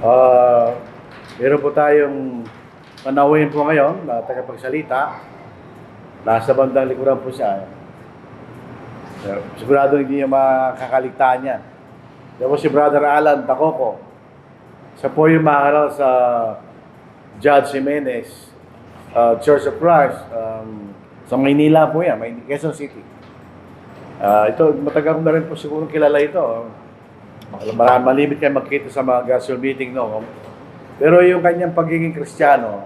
Ah, Meron po tayong panauhin po ngayon na tagapagsalita. Nasa bandang likuran po siya. Sigurado hindi niya makakaligtaan yan. Tapos si Brother Alan Tacoco. Siya po yung maaral sa Judge Jimenez Church of Christ. Sa Maynila po yan, Quezon City. Ito, matagal ko na rin po siguro kilala ito. Malimit kayo magkita sa mga gospel meeting, no? Pero yung kanyang pagiging Kristiyano,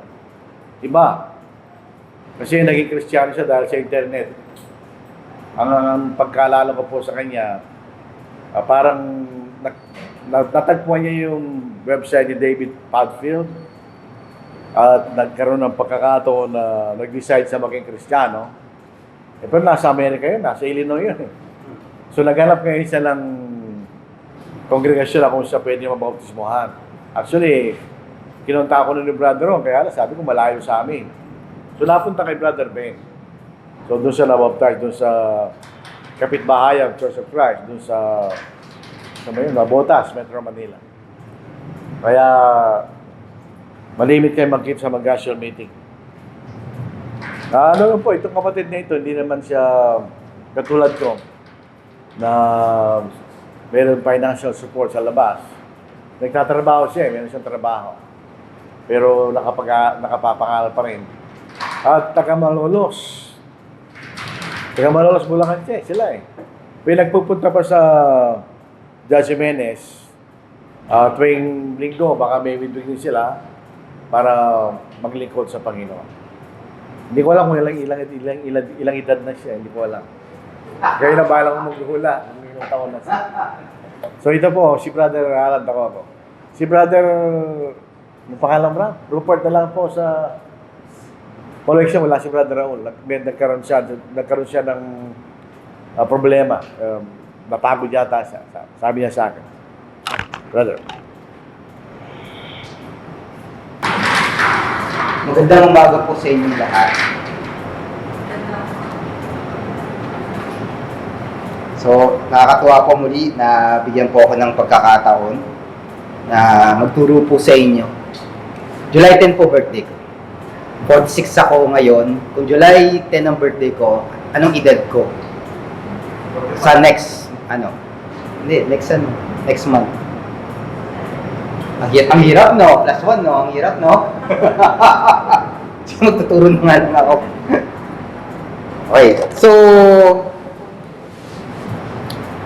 iba. Kasi naging Kristiyano siya dahil sa internet. Ang pagkaalala ko po sa kanya, parang natagpuan niya yung website ni David Padfield at nagkaroon ng pagkakataon na nag-decide sa maging Kristiyano. Pero nasa Amerika yun, nasa Illinois yun. So naghanap ngayon siya ng kongregasyon na kung siya pwede mabautismohan. Actually, kinunta ko ni Brother Ron, kaya sabi ko malayo sa amin. So napunta kay Brother Ben. So doon siya nabaptize, doon sa kapitbahayang Church of Christ, doon sa Botas, Metro Manila. Kaya malimit kayo magkita sa mag-gospel meeting. Ano po, itong kapatid na ito, hindi naman siya katulad ko na meron financial support sa labas. Nagtatrabaho siya, meron siyang trabaho. Pero nakapapangaral pa rin. At taga-Malolos. Taga-Malolos, Bulacan siya, sila eh. May nagpupunta pa sa Judge Jimenez, tuwing linggo, baka may midweek din sila para maglingkod sa Panginoon. Hindi ko alam kung ilang edad na siya, hindi ko alam. Kaya na bahala kong maghula, ilang taon na siya. So ito po, si Brother Alan Tacoco. Si Brother, yung pangalan mo na, Rupert na lang po sa collection, wala si Brother Raul. Nagkaroon siya ng problema. Napagod yata siya. Sabi niya sa akin. Brother. Magandang umaga po sa inyo lahat. So, nakakatuwa po muli na bigyan po ako ng pagkakataon na magturo po sa inyo. July 10 po birthday ko. 46 ako ngayon. Kung July 10 ang birthday ko, anong edad ko? Sa next month. Ang hirap, no? Plus 1, no? Ang hirap, no? So, magtuturo na nga lang ako. Okay. So,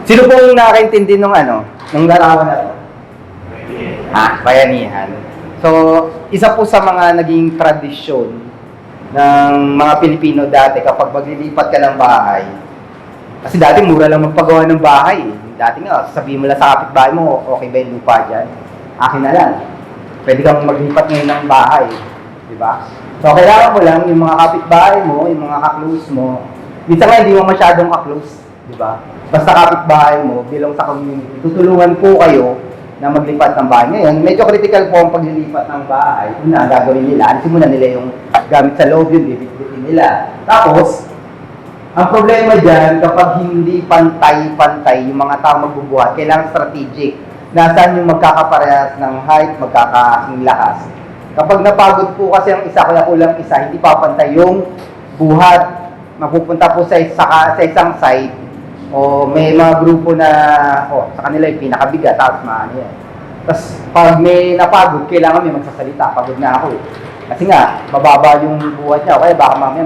sino pong nakakaintindi nung larawan na to? Bayanihan. So, isa po sa mga naging tradisyon ng mga Pilipino dati kapag maglilipat ka ng bahay. Kasi dati mura lang magpagawa ng bahay. Dati nga, sabihin mo lang sa kapitbahay mo, okay ba yung lupa dyan? Akin na lang. Pwede kang maglipat ngayon ng bahay. Diba? So, kailangan mo lang yung mga kapitbahay mo, yung mga ka-close mo. Minsan nga, hindi mo masyadong ka-close. Diba? Basta kapitbahay mo, bilang sa community, tutulungan po kayo na maglipat ng bahay. Ngayon, medyo critical po ang paglilipat ng bahay. Una, gagawin nila, alisin muna nila yung gamit sa loob yun, bibit-bitin nila. Tapos, ang problema dyan, kapag hindi pantay-pantay yung mga tao magbubuhat, kailangan strategic. Nasaan yung magkakaparehas ng height, magkakasing lakas. Kapag napagod po kasi ang isa, kaya kulang isa, hindi papantay yung buhat. Mapupunta po sa isang side, o may mga grupo na, sa kanila yung pinakabigat, tapos maano yan. Tapos, pag may napagod, kailangan may magsasalita. Pagod na ako eh. Kasi nga, mababa yung buhat niya. Kaya baka mamaya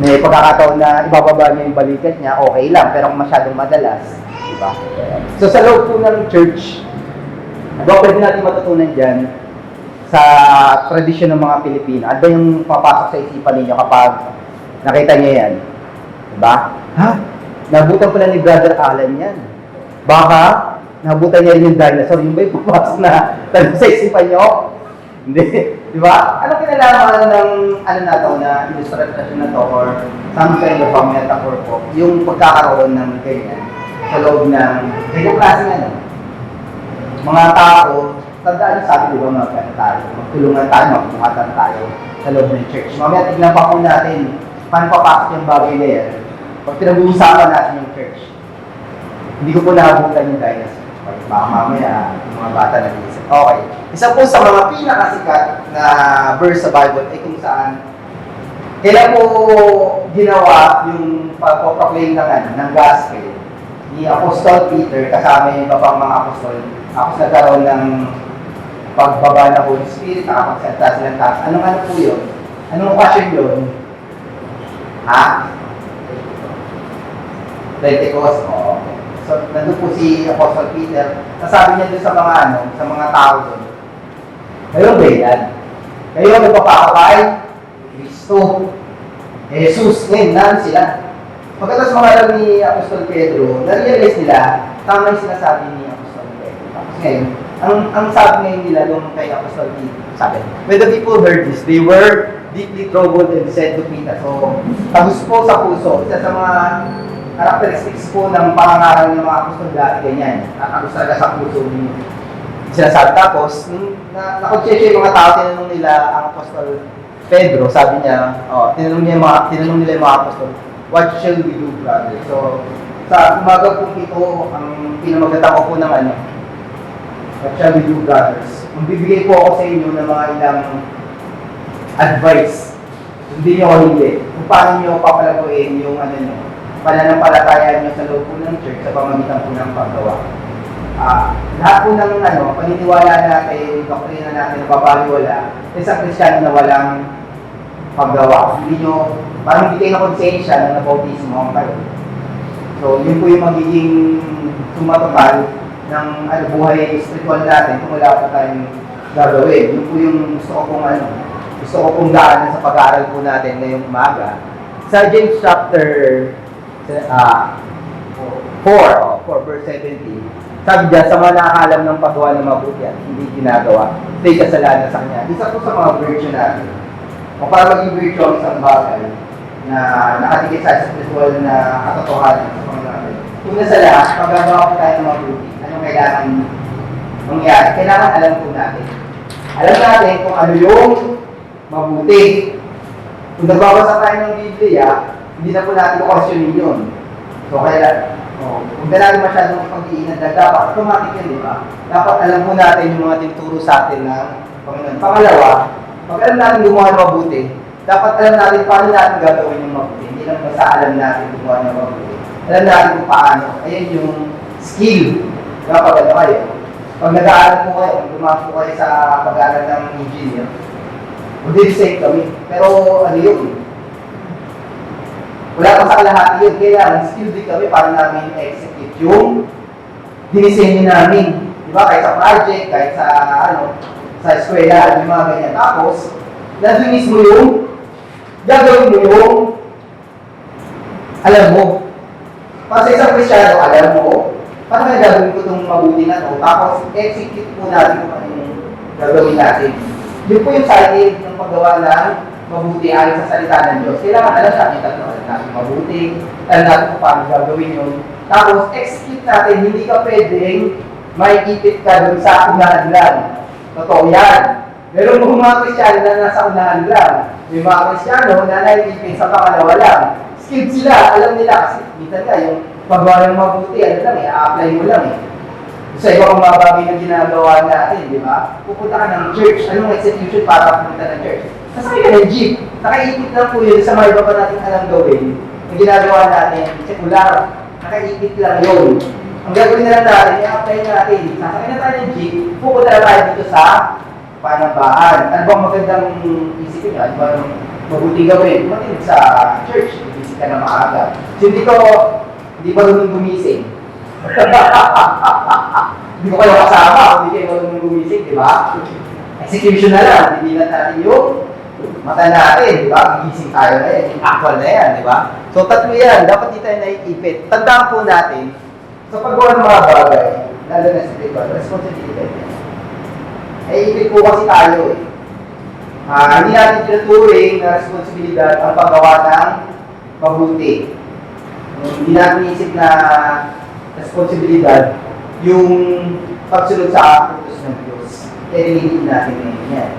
may pagkakataon na ibababa niya yung balikat niya, okay lang. Pero kung masyadong madalas, diba? So, sa loob po ng church, pwede natin matutunan dyan sa tradisyon ng mga Pilipino. Ano ba yung papasok sa isipan ninyo kapag nakita niyo yan? Diba? Nabutan pala ni Brother Alan yan. Baka, nabutan niya rin yung dinosaur. Yung ba yung papasok na tanong sa isipan niyo? Hindi. Di ba? Ano kinalaman ng na illustration na to or some kind of a metaphor po? Yung pagkakaroon ng ganyan sa loob ng ganyan klase mga tao, tandaan yung sabi, di ba, magtulungan tayo, magpungatan tayo sa loob ng church. Mamaya tignan pa po natin paano papasok yung bagay na yan. Pag pinag-uusapan natin yung church, hindi ko po naabutan yung dinosaur. Baka mamaya, yung mga bata nag-iisip. Okay. Isa po sa mga pinakasikat na verse sa Bible ay kung saan kailan po ginawa yung pagpapaklaim ng gospel ni Apostol Peter kasama yung iba pang mga apostol. Tapos nagkaroon ng pagbaba ng Holy Spirit, nakapagsalita silang taas. Anong po yun? Anong occasion yun? Ha? Pentecost. Oh, okay. So, nandun po si Apostle Peter. Nasabi niya doon sa mga sa mga tao doon. Kayo ba yan? Kayo nagpapakakay? Kristo. Jesus. Ngayon, naan sila. Pagkatapos mga alam ni Apostol Pedro, na-realize nila, tama yung sinasabi ni Apostol Pedro. Tapos ngayon, ang sabi ngayon nila doon kay Apostol Peter, sabi, when the people heard this, they were deeply troubled and said to Peter. So, tagus po sa puso. Isa sa mga characteristics po ng pangangaral ng mga apostol dati, ganyan. Nakakabos talaga sa puso ninyo. Sinasabi. Tapos, nung nakonsyensya yung mga tao, tinanong nila ang apostol Pedro, sabi niya, tinanong nila yung mga apostol, what shall we do, brother? So, sa umaga po ito, ang pinamaganda ko po ng what shall we do, brothers? Magbibigay po ako sa inyo ng mga ilang advice. Hindi nyo hindi. Kung paano nyo papalaguin yung pananampalataya nyo sa loob po ng church sa pamamagitan po ng paggawa. Lahat po ng paniniwala natin, doktrina natin na babaliwala, isang Kristiyano na walang paggawa. Hindi nyo, parang hindi kayo na konsensya na nabautismo ang kayo. So, yun po yung magiging sumatotal ng buhay spiritual natin kung wala po tayong gagawin. Yun po yung gusto ko pong daanan sa pag-aaral po natin ngayong umaga. Sa James chapter 4 verse 17, sabi dyan, sa mga nakakalam ng paggawa ng mabuti at hindi ginagawa, may kasalanan sa kanya. Isa po sa mga virtue natin. O para maging virtue ang isang bagay na nakatikit sa spiritual na katotohanan sa Panginoon. Una sa lahat, paggagawa po tayo ng mabuti, anong kailangan mangyari? Kailangan alam po natin. Alam natin kung ano yung mabuti. Kung nagbabasa tayo ng Biblia, hindi na po natin kukwestiyonin yun. So, kung na natin masyadong pag-iinan na dapat, automatic yun, di ba? Dapat alam po natin yung mga tinuturo sa atin ng Panginoon. Pangalawa, pag alam natin gumawa ng mabuti, dapat alam natin paano natin gagawin yung mabuti. Hindi lang basta alam natin gumawa ng mabuti. Alam natin kung paano. Ayan yung skill. Dapat kayo. Pag nag-aaral po kayo, kung gumawa po kayo sa pag-aaral ng engineer, mag-design kami. Pero yun? Wala pa sa kalahati yun. Kaya skill din kami para namin execute yung dinisenyo namin. Diba? Kahit sa project, kahit sa sa eskwela, yung mga ganyan. Tapos, nandun mismo yung gagawin mo yung alam mo. Para sa isang Kristyano, alam mo, paano nga gagawin ko itong mabuti na to? Tapos, execute po natin kung ano yung gagawin natin. Yun po yung side ng paggawa ng mabuti ayon sa salita ng Diyos. Kailangan alam natin alam natin mabuti, alam natin kung paano gagawin yun. Tapos, execute natin, hindi ka pwedeng may ipit ka dun sa unahan lang. Totoo yan. Meron po mga Kristyano na nasa unahan lang. May mga Kristyano na naipit sa pangalawa lang. Skilled sila, alam nila kasi minsan nga yung paggawa ng mabuti, a-apply mo lang eh. Sa iba kong mga bagay na ginagawa natin, di ba? Pupunta ka ng church, anong execution para pupunta ng church? Nasakay ka ng jeep, nakaipit lang po yun sa mga iba pa natin alam gawin. Ang ginagawa natin, sekular, nakaipit lang yun. Ang gagawin na lang natin, i-apply natin. Sasakay na tayo ng jeep, pupunta na tayo dito sa panambahan. Ano bang magandang isipin nyo? Ano bang mabuti gawin? Makinig sa church, ibisip ka na maaga. So, hindi pa rin gumising. Hindi ko kayo kasama, hindi kayo marunong gumising, di ba? Execution na lang, hindi na natin yung mata natin, di ba? Gigising tayo na yan, actual na yan, di ba? So, tatlo yan, dapat di tayo naiipit. Tandaan po natin, sa paggawa ng mga bagay, lalo na sa spiritual, responsibility. Naiipit po kasi tayo eh. Hindi natin tinuturing na responsibilidad ang paggawa ng mabuti. Hindi natin isip na responsibilidad yung pagsunod sa utos ng Diyos. Kaya nililin natin ngayon yan.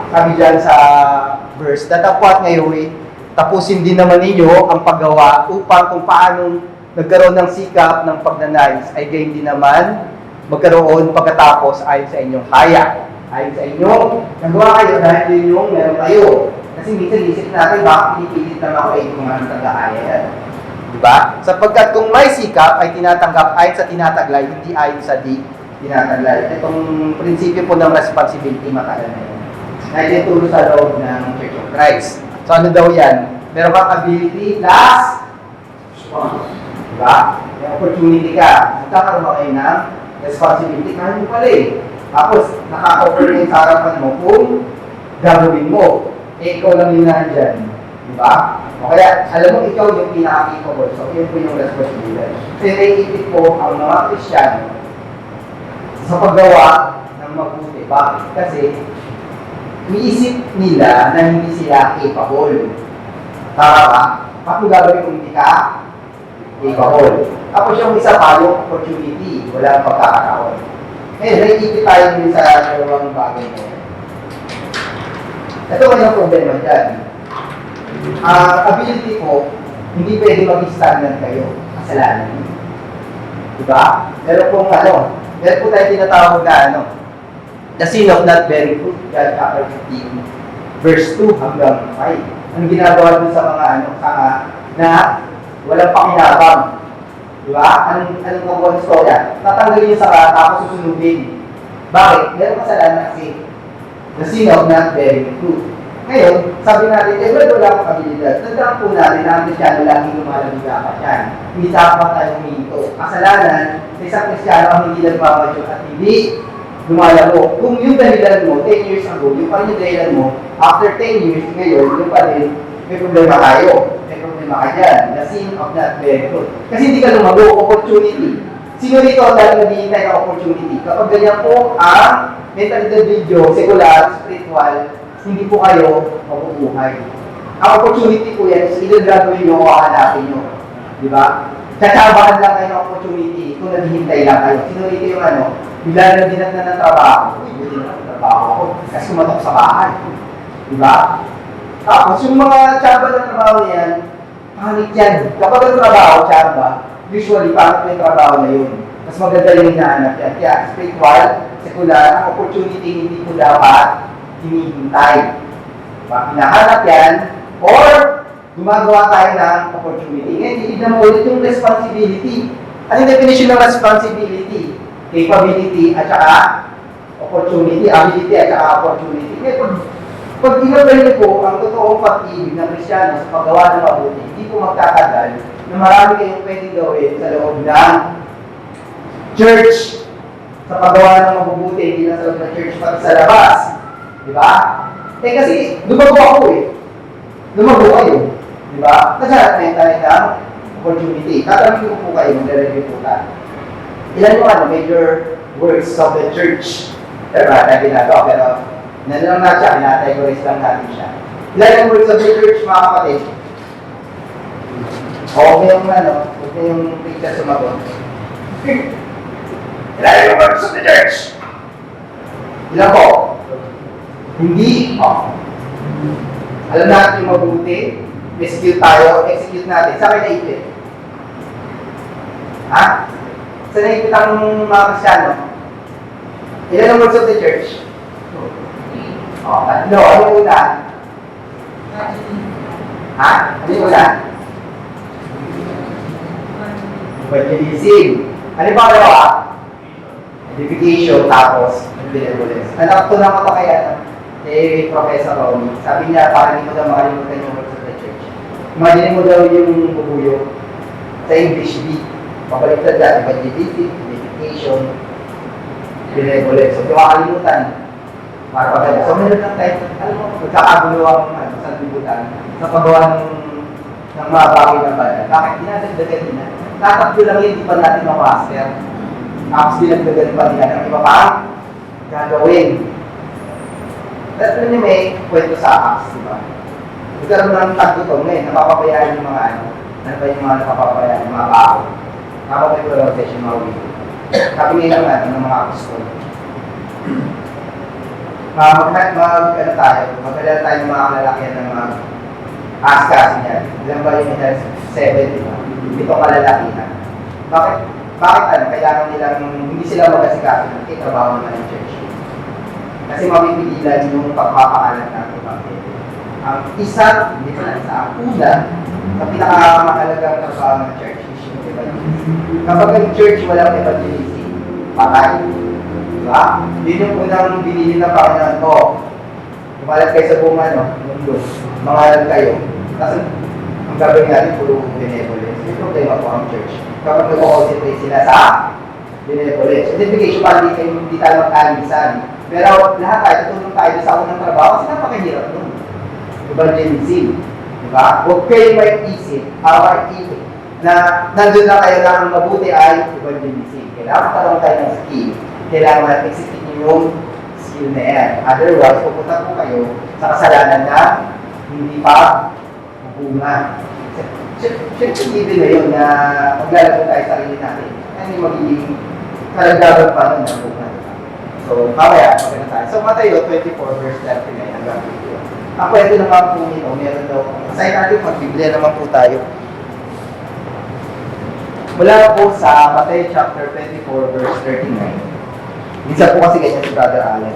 Sabi dyan sa verse, datapwat ngayon, tapusin din naman ninyo ang paggawa upang kung paano nagkaroon ng sikap ng pagnanais, ay gayon din naman magkaroon pagkatapos ayon sa inyong kaya. Ayon sa inyong nagawa kayo dahil yun yung meron kayo. Kasi minsan isip natin, bakit pinipilit naman ako kung anong tagakaya yan. Diba? Sapagkat kung may sikap ay tinatanggap ayon sa tinataglay, hindi ayon sa di tinataglay. Itong prinsipyo po ng responsibility, makalan na yun. Na itinuturo sa loob ng Church of Christ. So ano daw yan? Meron kang ability plus response. Diba? May opportunity ka. Nagkakaroon ka kayo ng responsibility. Kaya mo pala eh. Tapos, nakaka-offer na yung sa harapan mo kung gagawin mo. Eh, ikaw lang yung nandyan. Diba? O kaya, alam mo, ikaw yung pinaka-capable. So, yun po yung responsibility. Kasi naiipit po ang mga Kristyano sa paggawa ng mabuti. Bakit? Kasi, iisip nila na hindi sila capable. Tama ba? Bakit gagawin kung hindi ka capable? Tapos yung isa pa, yung opportunity. Walang pagkakataon. Ngayon, naiipit tayo din sa dalawang bagay mo. Ito ang problema dyan. Ability po, hindi pwede mag-standard kayo. Kasalanan. Diba? Meron pong meron po tayo tinatawag na the sin of not bearing fruit, John chapter 15, verse 2 hanggang 5. Anong ginagawa dun sa mga na walang pakinabang? Diba? Anong magawa ng storya? Tatanggalin yung saka, tapos susunugin. Bakit? Meron kasalanan kasi the sin of not bearing fruit. Ngayon, sabi natin, wala akong kabilidad. Tandaan po natin na ang Kristyano laging lumalamig dapat yan. Hindi dapat tayo humito. Kasalanan, sa isang Kristyano ang hindi nagmamadyo at hindi lumalabo. Kung yung dahilan mo, 10 years ago, yung pa rin yung dahilan mo, after 10 years, ngayon, yung pa rin, may problema tayo. May problema ka dyan. The sin of not bearing fruit. Kasi hindi ka lumago, opportunity. Sino dito ang dahil naghihintay ng opportunity? Kapag ganyan po ang mentalidad video, secular, spiritual, hindi po kayo mabubuhay. Ang opportunity po yan is ilan gagawin nyo o hahanapin nyo. Di ba? Tsatsabahan lang kayo ng opportunity kung naghihintay lang kayo. Sino dito yung bigla na dinat na ng trabaho. Uy, buti na ng trabaho ako. Kasi kumatok sa bahay. Di ba? Tapos yung mga tsaba ng trabaho niyan, pangit yan. Kapag ang trabaho, tsaba, usually, pangit mo yung trabaho na yun. Mas maganda yung hinahanap yan. Kaya spiritual, secular, ang opportunity hindi po dapat hinihintay. Hinahanap yan, or gumagawa tayo ng opportunity. Ngayon, titignan mo ulit yung responsibility. Ano yung definition ng responsibility? Capability at saka opportunity. Ability at saka opportunity. Ngayon, pag inabay niyo po ang totoong pag-ibig ng Kristyano sa paggawa ng mabuti, hindi po magkatagal na marami kayong pwedeng gawin sa loob ng church. Sa paggawa ng mabubuti, hindi lang sa loob ng church, pati sa labas. Diba? Eh kasi, lumago ako eh. Lumago kayo. Diba? Naghanap na tayo ng opportunity. Tatanungin ko po kayo, mag-review po tayo. Ilan yung major works of the church? Pero ba tayo ginagawa, pero nalang na siya, ina-categorize lang natin siya. Ilan yung works of the church, mga kapatid? Okay yung okay yung picture sumagot. Ilan yung works of the church? Ilan po? Hindi. Alam natin yung mabuti, execute tayo, execute natin. Saan kayo naipit? Ha? Saan naipit ang mga Kristyano? Ilan ang words of the church? Tatlo. Ano yung una? Ha? Ano yung una? Evangelism. Ano yung pangalawa? Edification, tapos benevolence. Natutunan ko ito kaya kay Professor Ronnie. Sabi niya, parang hindi mo daw makalimutan yung words of the church. Imagine mo daw yung bubuyo sa English beat. Pabaliktad dyan, evangelism, edification, benevolence. So, yung makalimutan, para pagkala. So, meron lang tayo, alam mo, magkakagulo ang sanlibutan sa paggawa ng mga bagay ng banal. Bakit? Dinadagdagan din na. Tatakbo lang yun, di pa natin ma-master. Tapos dinagdagan pa nila ng iba pa gagawin. At niyo may kwento sa Acts, di ba? Nagkaroon ng tagutong ngayon, napapabayaan yung mga ano ba yung mga napapabayaan, yung mga tao. Napapabayaan yung mga wito. Sabi ngayon natin ng mga apostol. Magkala tayo ng mga kalalakihan ng mga ask kasi niyan. Ilan ba yung 7, di ba? Itong kalalakihan. Bakit? Bakit ano? Kailangan nilang hindi sila mag-asikaso ng trabaho na ng church. Kasi mapipigilan yung pagpapakalat ng Ebanghelyo. Ang isa, hindi pa lang isa, ang una, na pinakamahalagang trabaho ng church is yung evangelism. Kapag ang church walang evangelism, patay. Diba? Yun yung unang binili ng Panginoon ko. Kumalat kayo sa buong mundo. Mangalan kayo. Kasi ang gagawin natin, puro benevolence. May problema po ang church. Kapag nag-concentrate sila sa benevolence. Identification para hindi tayo mag-alisan. Pero lahat tayo, tutulong tayo sa unang trabaho kasi napakahirap nun. Evangelism. Diba? Huwag kayo may isip, isip, na nandun na kayo na ang mabuti ay evangelism. Kailangan magkaroon tayo ng skill. Kailangan mag-execute nyo yung skill na yan. Otherwise, pupunta po kayo sa kasalanan na hindi pa bunga. Siyempre, given na yun na maglalago tayo sa sarili natin. Ano yung magiging kalagdagan pa nun ng bunga. So, mamaya, maganda tayo. So, Mateo 24 verse 39 hanggang 50. Ang kwento naman po nito, meron daw. Aside natin, mag-Biblia naman po tayo. Mula po sa Mateo chapter 24 verse 39. Minsan po kasi ganyan si Brother Allen.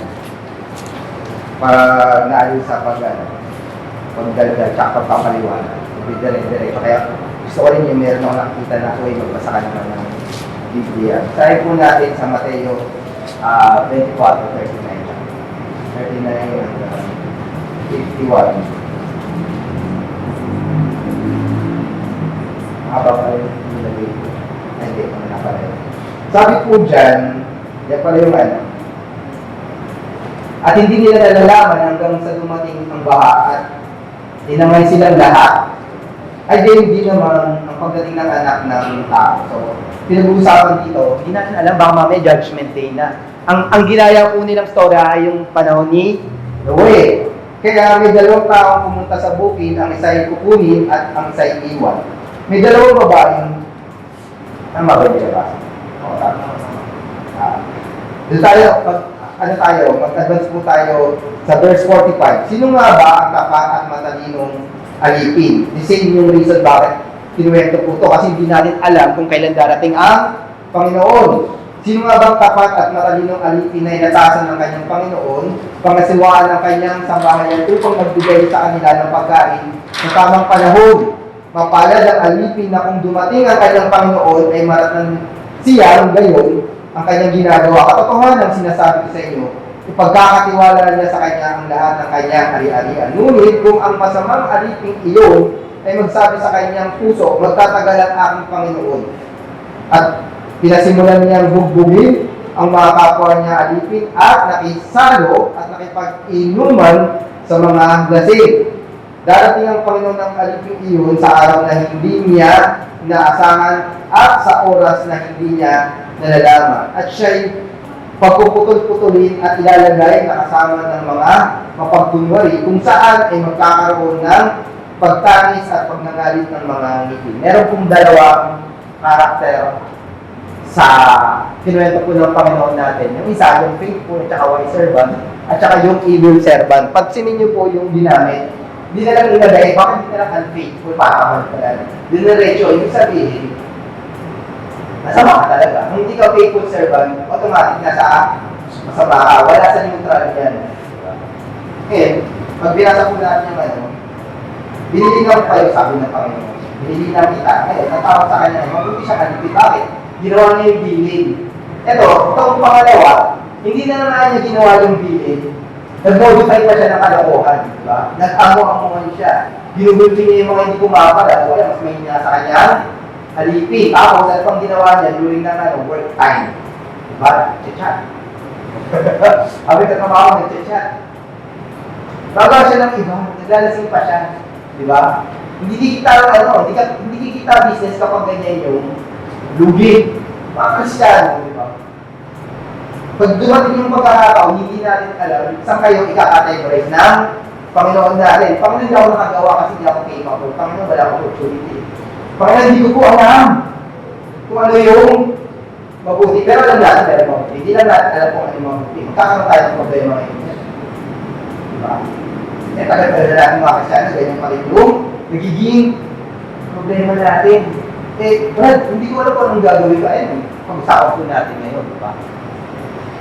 Pag naaliw sa pagdalgal, tsaka pagpapaliwanag. Dire-diretso. Kaya gusto ko rin yung meron ako nakikita na ako ay magbasa ka naman ng Biblia. Try po natin sa Mateo 24, 39. 39 hanggang 51. Haba pa rin nilagay ko. Hindi, na pala yun. Sabi po dyan, yan pala yung ano. At hindi nila nalalaman hanggang sa dumating ang baha at inangay silang lahat. Ay hindi naman ang pagdating ng anak ng tao. So, pinag-uusapan dito, hindi natin alam, baka mamaya judgment day na. Ang ginaya po nilang story ay yung panahon ni Noe. Kaya may dalawang taong pumunta sa bukid, ang isa ay kukunin at ang isa ay iwan. May dalawang babaeng, ang maganda ba? O, tama. Doon tayo, mag-advance po tayo sa verse 45. Sino nga ba ang tapat at matalinong alipin? The same yung reason bakit kinuwento po ito kasi hindi natin alam kung kailan darating ang Panginoon. Sino nga bang tapat at matalinong alipin na inatasan ng kanyang Panginoon, pangasiwaan ng kanyang sambahayan upang magbigay sa kanila ng pagkain sa tamang panahon? Mapalad ang alipin na kung dumating ang kanyang Panginoon ay maratnan siya ng gayon ang kanyang ginagawa. Katotohanan ang sinasabi ko sa inyo, ipagkakatiwala niya sa kanya ang lahat ng kanyang ari-arian. Ngunit kung ang masamang aliping iyon ay magsabi sa kanyang puso, magtatagal ang aking Panginoon. At pinasimulan niyang bugbugin ang mga kapwa niya alipin at nakisalo at nakipag-inuman sa mga lasing. Darating ang Panginoon ng aliping iyon sa araw na hindi niya inaasahan at sa oras na hindi niya nalalaman. At siya'y pagpuputol-putulin at ilalagay na kasama ng mga mapagkunwari kung saan ay magkakaroon ng pagtanis at pagnangalit ng mga ngipin. Meron pong dalawang karakter sa kinuwento po ng Panginoon natin. Yung isa, yung faithful at saka wise servant, at saka yung evil servant. Pansinin niyo po yung ginamit. Hindi na lang ilagay, bakit hindi na lang unfaithful, para ka diniretso, yung sabihin, masama ka talaga. Kung hindi ka faithful servant, automatic na sa masama ka. Wala sa neutral yan. Ngayon, pag binasa po natin yung ano, binilinaw pa yung sabi ng Panginoon. Binilinaw kita. Ngayon, natawag sa kanya, mabuti siya kalipit. Bakit? Ginawa niya yung bilin. Ito, itong pangalawa, hindi na naman niya ginawa yung bilin. Nag-modify pa siya ng kalokohan. Diba? Nag-amo-amuhan siya. Binubulti niya yung mga hindi kumapala. Wala, mas may niya sa kanya. Alipin. Tapos, ano pang ginawa niya during ng work time? Diba? Chat-chat. Sabi ka trabaho, nag-chat-chat. Baga siya ng iba, naglalasing pa siya. Diba? Hindi kita business kapag ganyan yung lugi. Mga Kristiyano, diba? Pag dumating yung pagkakataon, hindi natin alam, saan kayo ika-categorize ng Panginoon natin. Panginoon, hindi ako nakagawa kasi hindi ako capable. Panginoon, wala akong opportunity. Panginoon, hindi ko po alam kung ano yung mabuti. Pero alam natin, pero mabuti. Hindi lang natin alam kung ano yung mabuti. Magkakaroon tayo ng problema ngayon. Diba? Eh, tagal-tagal na natin mga Kristiano, ganyan pa rin yung nagiging problema natin. Brad, hindi ko alam kung anong gagawin ko. Ayun, pag-usapan po natin ngayon, di ba?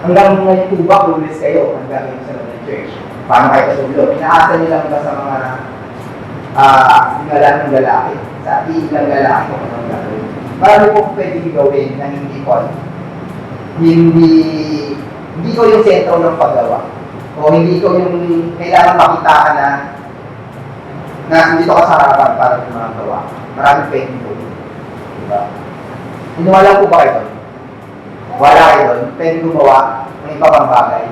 Hanggang ngayon po ba, clueless kayo ang gagawin sa loob ng church? Paano kayo katulog? Inaasa niyo lang ba sa mga hingala ng lalaki? Sa ilang lalaki kung anong gagawin? Marami po pwedeng gawin na hindi ko. Hindi ko yung sentro ng paggawa. O hindi ko yung kailangan makita ka na dito ka sa harapan para gumagawa. Maraming pwedeng gawin. Diba? Iniwala po ba kayo doon? Wala kayo doon. Pwede gumawa ng iba pang bagay.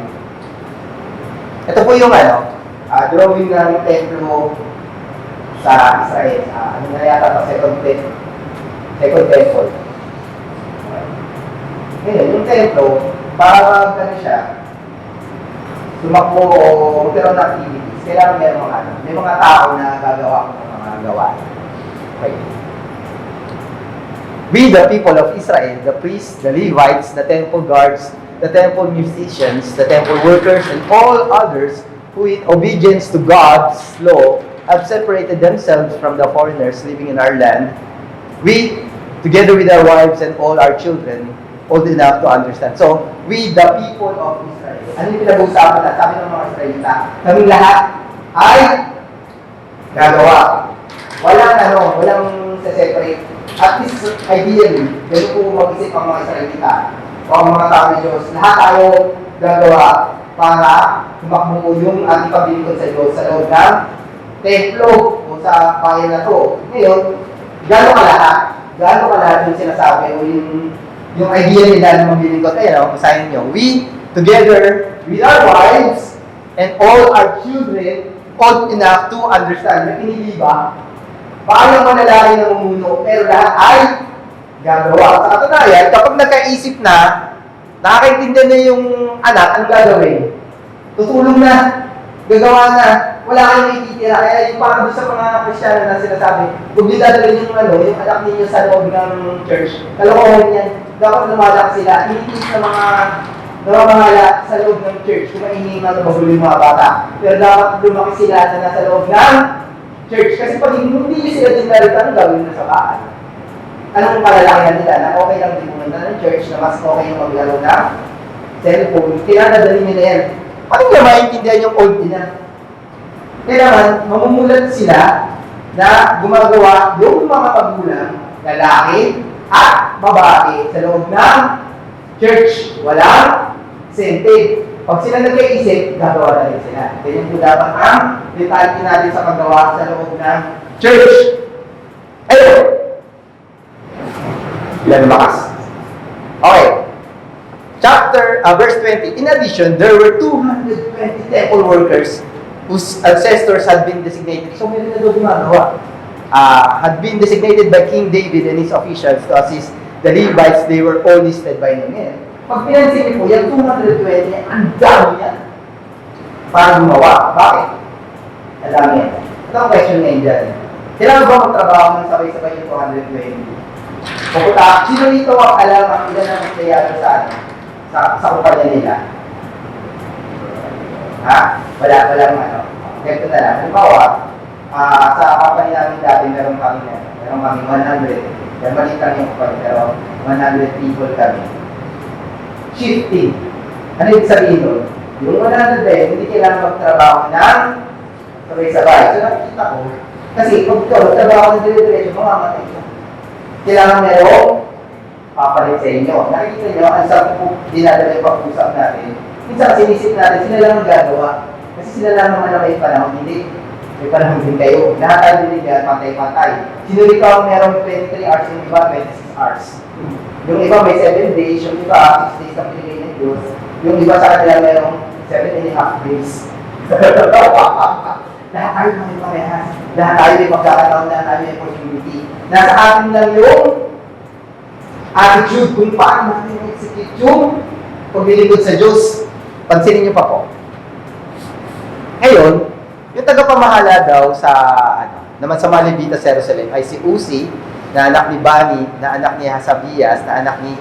Ito po yung drawing ng templo sa Israel. Ano na yata sa second temple. Ngayon, yung templo, para siya, tumakbo o magkaroon ng activities, kailangan may mga tao na gagawa ng mga gawain. Okay. We, the people of Israel, the priests, the Levites, the temple guards, the temple musicians, the temple workers, and all others who in obedience to God's law have separated themselves from the foreigners living in our land, we, together with our wives and all our children, old enough to understand. So, we, the people of Israel, ano yung pinag-uusapan na? Sabi ng mga Israelita, kaming lahat ay gagawa. Walang separate. At least, ideally, ganun po mag-isip ang mga Israelita o ang mga tao ng Diyos. Lahat tayo gagawa para tumakbo yung ating pagbilikod sa Diyos sa loob ng templo o sa bayan na to. Ngayon, gano'n ka lahat yung sinasabi o yung idea nila na maglilingkod. Ayun, basahin nyo. We, together with our wives and all our children, old enough to understand na pinili ba? Paano mga lalaki na mumuno, pero lahat ay gagawa. Sa katunayan, kapag nagkaisip na, nakakaintindihan na yung anak, anong gagawin? Tutulong na, gagawa na, wala kayong ititira. Kaya yung parang doon sa mga Kristiyano na sinasabi, kung di dadalhin yung yung anak ninyo sa loob ng church, kalokohan yan, dapat lumalak sila, initis na mga namamahala sa loob ng church, kung mahihingi na magulo yung mga bata. Pero dapat lumaki sila na nasa loob ng church. Kasi pag hindi sila din narito, gawin na sa bahay. Anong kalalakihan nila na okay lang din pumunta ng church, na mas okay yung maglaro ng cellphone, kinadadali nila yan. Paano nila maintindihan yung old nila? Kailangan, mamumulat sila na gumagawa yung mga magulang, lalaki at babae sa loob ng church. Walang sente. Pag sila nagkaisip, gagawa na rin sila. Ganyan po dapat ang mentality natin sa paggawa sa loob ng church. Ayun! Ilan lumakas? Okay. Verse 20. In addition, there were 220 temple workers whose ancestors had been designated. So, meron na doon gumagawa. Had been designated by King David and his officials to assist the Levites. They were all listed by name. Pag pinansin niyo po, yung 220, ang dami yan. Para gumawa. Bakit? Ang dami yan. Ito ang question ngayon dyan. Kailangan ba magtrabaho ng sabay-sabay yung 220? Pupunta, sino dito ang alam ang ilan ang empleyado sa kumpanya nila? Ha? Walang Ganito na lang. Halimbawa, sa company namin dati, meron kami 100. Yan maliit lang yung kumpanya, pero 100 people kami. Shifting. Ano yung sabihin nun? Yung 100 hindi kailangan magtrabaho ng sabay-sabay. So nakikita ko, kasi kung ito, magtrabaho ng dire-diretso, mamamatay ka. Kailangan merong papalit sa inyo. Nakikita nyo, ang sabi po, dinadala yung pag-usap natin. Minsan sinisip natin, sila lang ang gagawa. Kasi sila lang naman na may panahon. Hindi, may panahon din kayo. Lahat tayo din yan, pantay-pantay. Sino dito ang merong 23 hours, yung iba 26 hours. Yung iba may 7 days, yung iba 6 days na pinigay ng Diyos. Yung iba sa kanila merong 7.5 days. Lahat tayo may parehas. Lahat tayo may pagkakataon, lahat tayo may opportunity. Nasa atin lang yung attitude kung paano natin execute yung paglilingkod sa Diyos. Pansinin niyo pa po. Ngayon, yung tagapamahala daw sa naman sa mga Levita sa Jerusalem ay si Uzi, na anak ni Bani, na anak ni Hasabias, na anak ni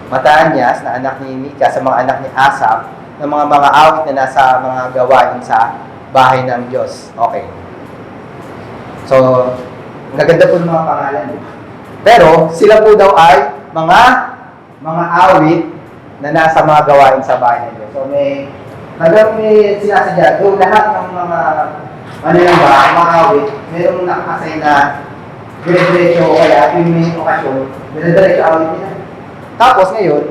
Matanias, na anak ni Mika, sa mga anak ni Asaph, na mga awit na nasa mga gawain sa bahay ng Diyos. Okay. So, naganda po ng mga pangalan. Pero sila po daw ay mga awit na nasa mga gawain sa bahay ng Diyos. So may sinasadya, doon lahat ng mga mga awit, merong nakakasay na dire-diretso o kaya yung may okasyon, dire-diretso awit nila. Tapos ngayon,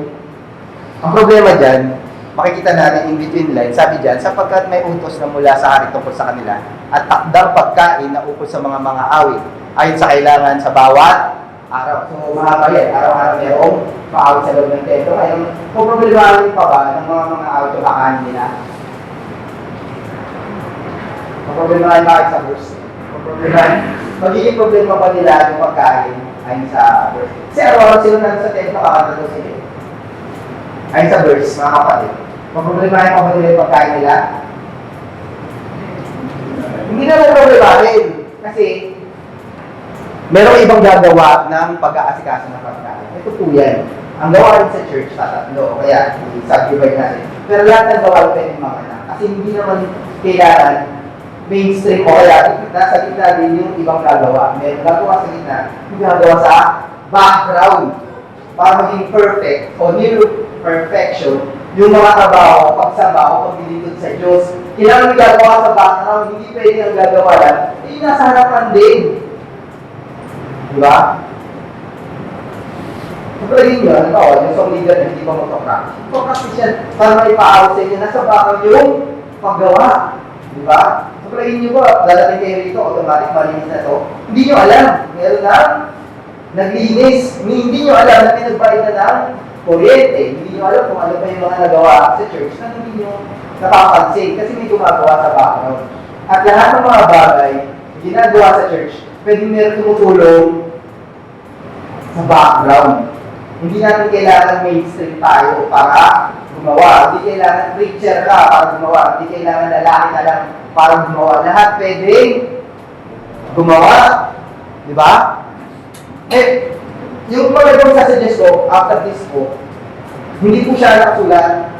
ang problema dyan, makikita natin in between lines, sabi dyan, sapagkat may utos na mula sa hari tungkol sa kanila at takdang pagkain na ukol sa mga awit ayon sa kailangan sa bawat araw. So mga kapatid, araw-araw mayroong paawit sa loob ng templo. Ngayon, kung problemahin pa ba ng mga awit yung kakain nila? Problemahin bakit sa verse? Magiging problema pa nila yung pagkain ayon sa verse. Kasi araw-araw sila na sa templo, kakanta daw sila. Ayon sa verse, mga kapatid. Problemahin pa ba nila yung pagkain nila? Hindi na problemahin. Kasi merong ibang gagawa ng pag-aasikaso ng pagkain. Ito po yan. Ang gawain sa church, tatatlo, kaya i-subdivide natin. Pero lahat ng gawain pwede mga anak. Kasi hindi naman kailangan mainstream o kaya nasa gitna din yung ibang gagawa. May gagawa sa gitna, yung gagawa sa background para maging perfect o near perfection yung mga trabaho, pagsamba o paglilingkod sa Diyos. Kailangan may gagawa sa background, hindi pwede ang gagawa lang, hindi nasa harapan din. Diba? Kapagin nyo, ano ba, yung song leader na hindi pa mag-practice. Mag-practice yan para maipaawit sa inyo, nasa background yung paggawa. Diba? Kapagin nyo ba, dadating kayo rito, automatic malinis na to. Hindi nyo alam, meron na naglinis. Hindi nyo alam na pinagbayad na ng kuryente. Hindi nyo alam kung ano pa yung mga nagawa sa church na hindi nyo napapansin kasi may gumagawa sa background. At lahat ng mga bagay ginagawa sa church, pwedeng meron tumutulong sa background. Hindi natin kailangan mainstream tayo para gumawa. Hindi kailangan preacher ka para gumawa. Hindi kailangan lalaki na lang para gumawa. Lahat pwedeng gumawa. Di ba? Eh, yung magandang sasuggest ko, after this book, hindi po siya nakasulat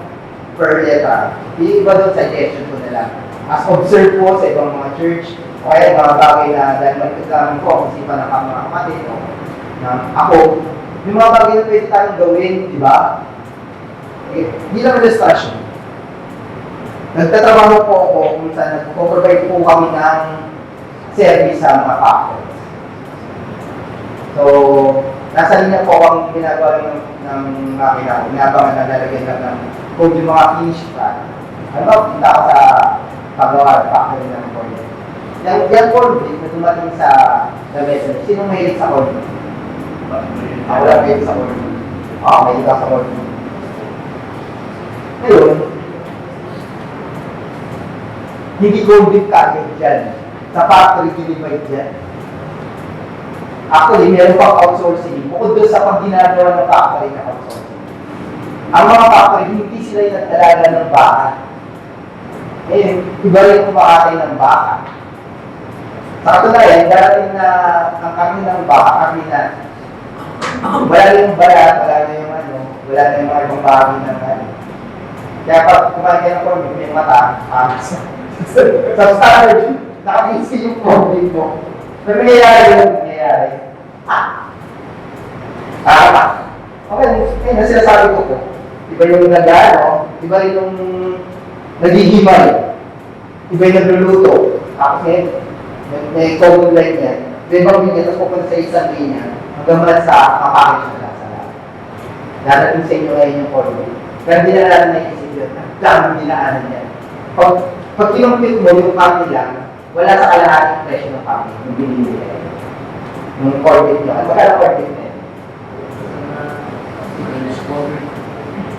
per letter. Iba doon suggestion ko na lang. As observe po sa ibang mga church, o kaya mga bagay na dahil magkakaroon ko ang isipan ng mga kapatid ko, na ako, yung mga bagay na pwede tayong gawin, di ba? Eh, bilang illustration, nagtatrabaho po ako kung saan nagpo-provide po kami ng service sa mga pastors. So, nasa linya po ang ginagawa ng makina ko. Inabangan na lalagyan lang ng kung yung mga finish pa. Ano, punta ako sa paggawa, factory ng corn. Yung corn beef na dumating sa message, sinong mahilig sa corn beef? Ako lang mahilig sa corn beef. Oo, mahilig ako sa corn beef. Ngayon, hindi corn beef kagad dyan. Sa factory, dinivide dyan. Actually, meron pang outsourcing. Bukod doon sa pag-ginagawa ng factory na outsourcing. Ang mga factory, hindi sila yung nagdalaga ng baka. Eh, iba rin kumakatay ng baka. Sa katunayan, darating na ang kami ng baka, kami na wala na yung balat, wala na yung wala na yung mga ibang bagay ng Kaya pag kumain ka ng corn, may mata, sa standard, nakapisi yung corn mo. May nangyayari yun, nangyayari. Okay, na sinasabi ko po. Iba yung nag-ano, iba rin yung naghihimay. Iba yung nagluluto. Kasi may common line yan. May magbigay, tapos pupunta sa isang linya, hanggang man sa kapakit na sa lahat. Darating sa inyo ngayon yung corn. Pero hindi na natin naisip yun. Dami dinaanan yan. Pag kinumpit mo yung family lang, wala sa kalahating presyo ng family, yung binili nila. Yung corn nyo. Ano kaya corn nyo?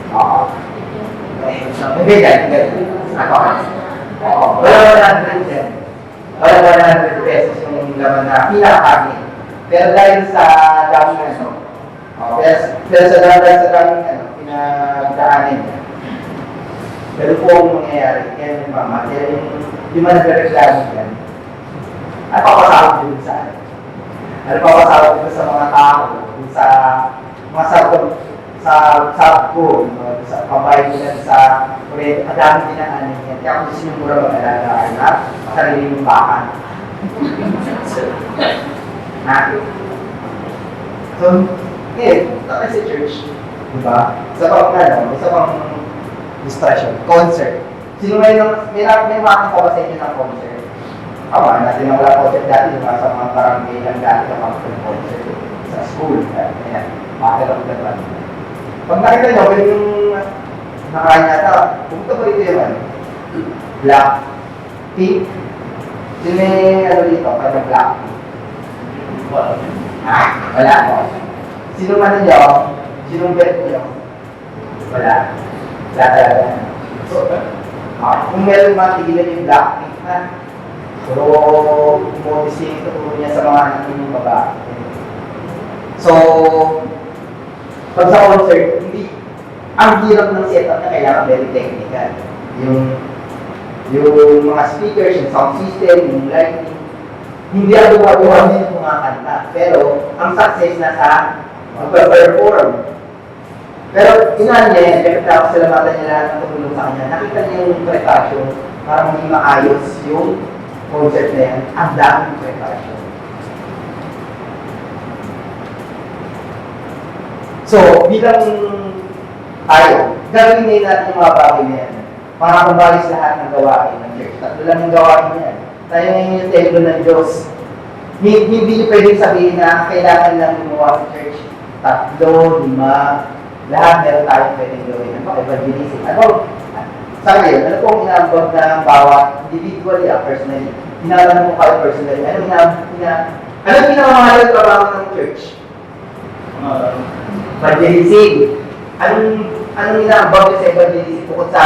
Oo. Hindi dyan. Oo. Wala 100 yan. Wala 100 pesos yung laman na pinakakami. Pero dahil sa dami na ito, pero sa dami pinagdaanin niya. Pero po ang mangyayari, kaya yung mama, kaya yung managreklamo yan, ay papasawag din sa ano. Ano papasawag din sa mga tao, sa mga sabon, sa pabayad nila sa kulit, madami din ang ano yan. Kaya kung sinumura mag-alagaan na, masarili yung bakan. So, ngayon, punta ka sa church. Diba? Isa pang distraction. Concert. Sino ngayon, may makakita ba sa inyo ng concert? Tama, natin na wala concert dati, diba? Sa mga barangay lang dati na mga concert. Sa school. Ayan, makakita ko ba? Pag nakita nyo, yung nakaraan yata, pumunta ba rito yung black, pink, sino may dito, parang black, pink? Wala po. Sino man nyo, sinong bet nyo? Wala. Wala talaga. So, kung meron mga tigilan yung black, pink na, so, kumodising ito niya sa mga anak yung babae. So, pag sa concert, hindi, ang hirap ng setup na kailangan very technical. Yung mga speakers, yung sound system, yung lighting, hindi ako magawa din yung mga kanta. Pero, ang success na sa mag-perform. Pero, inaan niya, nakita ako sa lamatan niya lahat ng tumulong sa kanya. Nakita niya yung preparation para maging maayos yung concert na yan. Ang daming preparation. So, bilang tayo, gagawin ngayon natin yung mga bagay na yan para kumbalis lahat ng gawain ng church. Tatlo lang yung gawain na yan. Tayo ngayon yung templo ng Diyos. Hindi nyo pwedeng sabihin na kailangan lang gumawa sa church. 3, 5, lahat meron tayong pwedeng gawin. Ano ba? Evangelism. Sa ngayon, ano pong inaambag ng bawat individually or personally? Hinawalan mo kayo personally. Ano pinakamahal trabaho ng church? Evangelism. Anong inaambag nyo sa evangelism bukod sa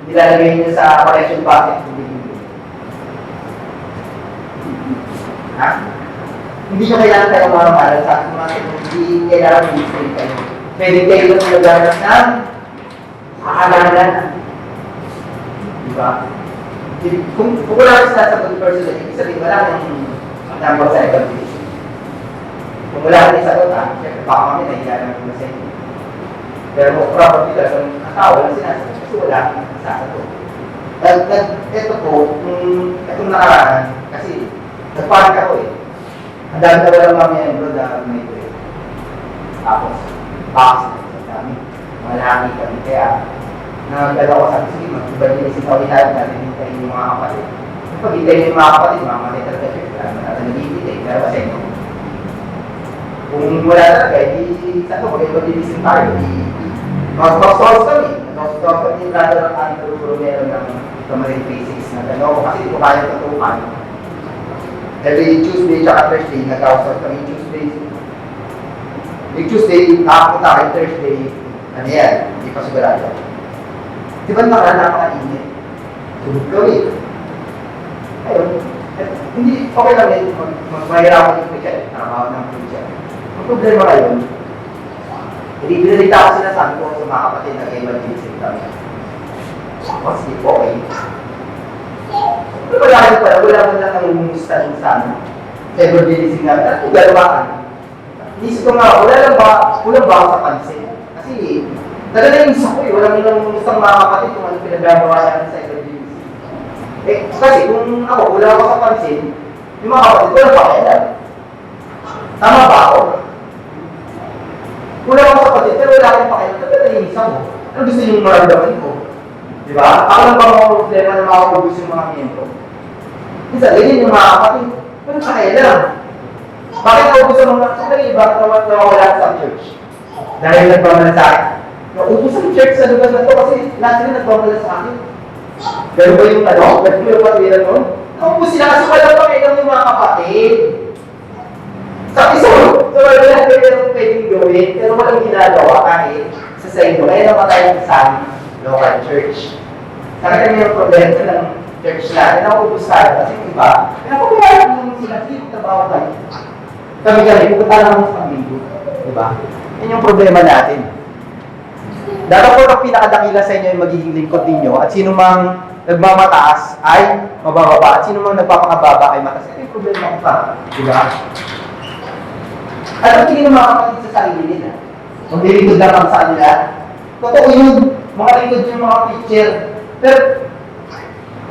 nilalagay nyo sa collection bucket? Ha? Hindi nyo kailangan tayo mamahalan sa ating mga hindi kailangan mag-isip kayo. Pwede kayo ng lugar ng kaalanan. Diba? Kung wala ka sasagot personally, ibig sabihin wala yung number sa evangelism. Kung wala ka sagot, siyempre baka kami nahiya ng sa inyo. Pero probably talagang ang tao lang sinasagot kasi wala kang sasagot. Ito po, itong nakaraan, kasi nagpanik ako eh. Ang dami na walang mga miyembro na may break. Tapos, box na dami. Mga laki kami. Kaya, nagdala ko sabi, sige, mag-evangelism kami tayo, natin yung mga kapatid. Pag hintayin yung mga kapatid, mga kapatid talaga siya. Kaya natin nag-ibig pero kasi ito. Kung wala talaga, sa ito, mag-evangelism tayo. Mag-box kami. Mag-box kami yung brother ng aming tururo-turumero ng Camarine Basics na gano'n. Kasi hindi ko kaya tutukan. Every Tuesday at Thursday, nag-house kami Tuesday. Yung Tuesday, nakapunta kayo Thursday. Ano yan? Hindi pa sigurado. Di ba napaka-init? Tulog kami. Ayun. Hindi, okay lang yun. Mahirapan yung preacher. Nakakawa ng preacher. Ang problema ngayon, binilita ko sila sa ko sa mga kapatid na evangelism kami. Tapos, di po okay. Wala mo lang namumusta yung sa amin. Sa evangelism namin. Ano kung galawaan? Inisip ko nga, wala ba ako sa pansin? Kasi, talaga yung isa ko eh. Wala mo lang namumustang mga kapatid kung ano pinagagawa namin sa evangelism. Kasi kung ako, wala ako sa pansin, yung mga kapatid ko, wala pa kaya. Tama ba ako? Wala ako sa kapatid, pero wala akong pakialam. Talaga yung isa mo. Ano gusto nyo maramdaman ko? Diba? Ako lang ba mga problema na makakabus yung mga miyembro? Minsan, ganyan yung mga kapatid. Pero pakailan. Bakit ako gusto mga sakali? Bakit nawawala sa church? Dahil nagpamala sa akin. Naubos ang church sa lugar na to kasi lahat sila nagpamala sa akin. Pero ba yung ano? Pero ba yung patiran mo? Naubos sila kasi walang pakailan yung mga kapatid. Sa iso, so wala lang yung pwedeng gawin, pero walang ginagawa kahit sa sa'yo. Kaya naman tayo sa local church. Nakita niyo yung problema ng church natin, naubos tayo kasi iba, pinapabayaan yung sila, hindi trabaho tayo. Kami, pupunta lang sa pamilyo. Diba? Yan yung problema natin. Dapat po ang pinakadakila sa inyo yung magiging lingkod ninyo at sino mang nagmamataas ay mabababa at sino mang nagpapakababa ay mataas. Ito yung problema ko pa. Diba? At ang tingin ng mga kapatid sa sarili nila. Kung nilingkod lang ang sa kanila, totoo yun. Mga lingkod yung mga picture. Pero,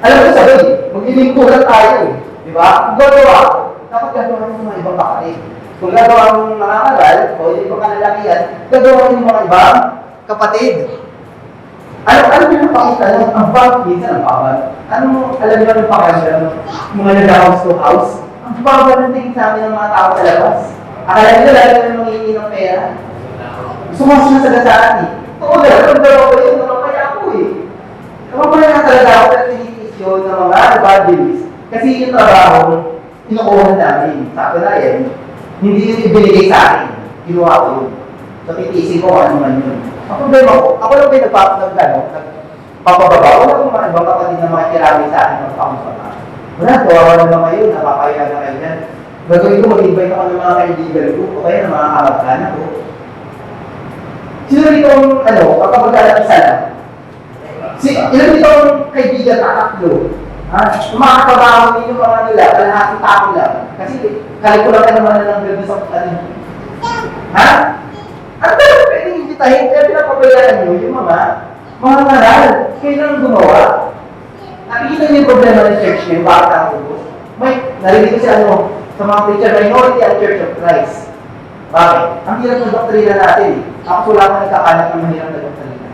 alam mo sabi, maglilingkuran tayo eh. Di ba? Kung gagawa ako, dapat gagawa ng mga ibang kapatid. Kung gagawa mong nangangaral, o hindi pa kalalakihan, gagawa mo yung mga ibang kapatid. Ano yung napakita nun? Ang bag, minsan ang babal. Alam niyo anong pakiramdam? Mga nag-house to house. Ang babal ng tingin sa amin ng mga tao sa labas. Akala nila lalo na mangingi ng pera. Gusto mo sa gasaan eh. Oo, gano'n daw ako yun. Namapaya ako eh. Namapaya na talaga ako pero tinitiis yun ng mga bad deals. Kasi yung trabaho, kinukuha namin. Sa katunayan, hindi yun ibinigay sa akin. Kinuha ko yun. So, titiisin ko ano man yun. Ang problema ko, ako lang ba nagpapababa? Wala akong mga ibang kapatid na mga kirami sa akin ng pangpapa. Wala, kawawa naman kayo, napapaya na kayo yan. Gagawin ko, mag-invite ako ng mga kaibigan ko, o kaya ng mga kamag-anak ko. Sino dito kapag magkalapisan lang? Ilan dito ang kaibigan, tataklo? Makakabaho din yung mga nila, kalahating tako lang. Kasi kalikulan ka naman na ng ganda sa ha? Ano ba pwedeng imbitahin? Kaya pinapabayaan nyo yung mga ngaral. Kailan gumawa? Nakikita niyo yung problema ng church niyo, bakit ang ubos? May narinig ko sa mga preacher, minority ang Church of Christ. Bakit? Ang hirap ng doktrina natin. Ako wala ka nagkakalat ng mahirap na doktrina.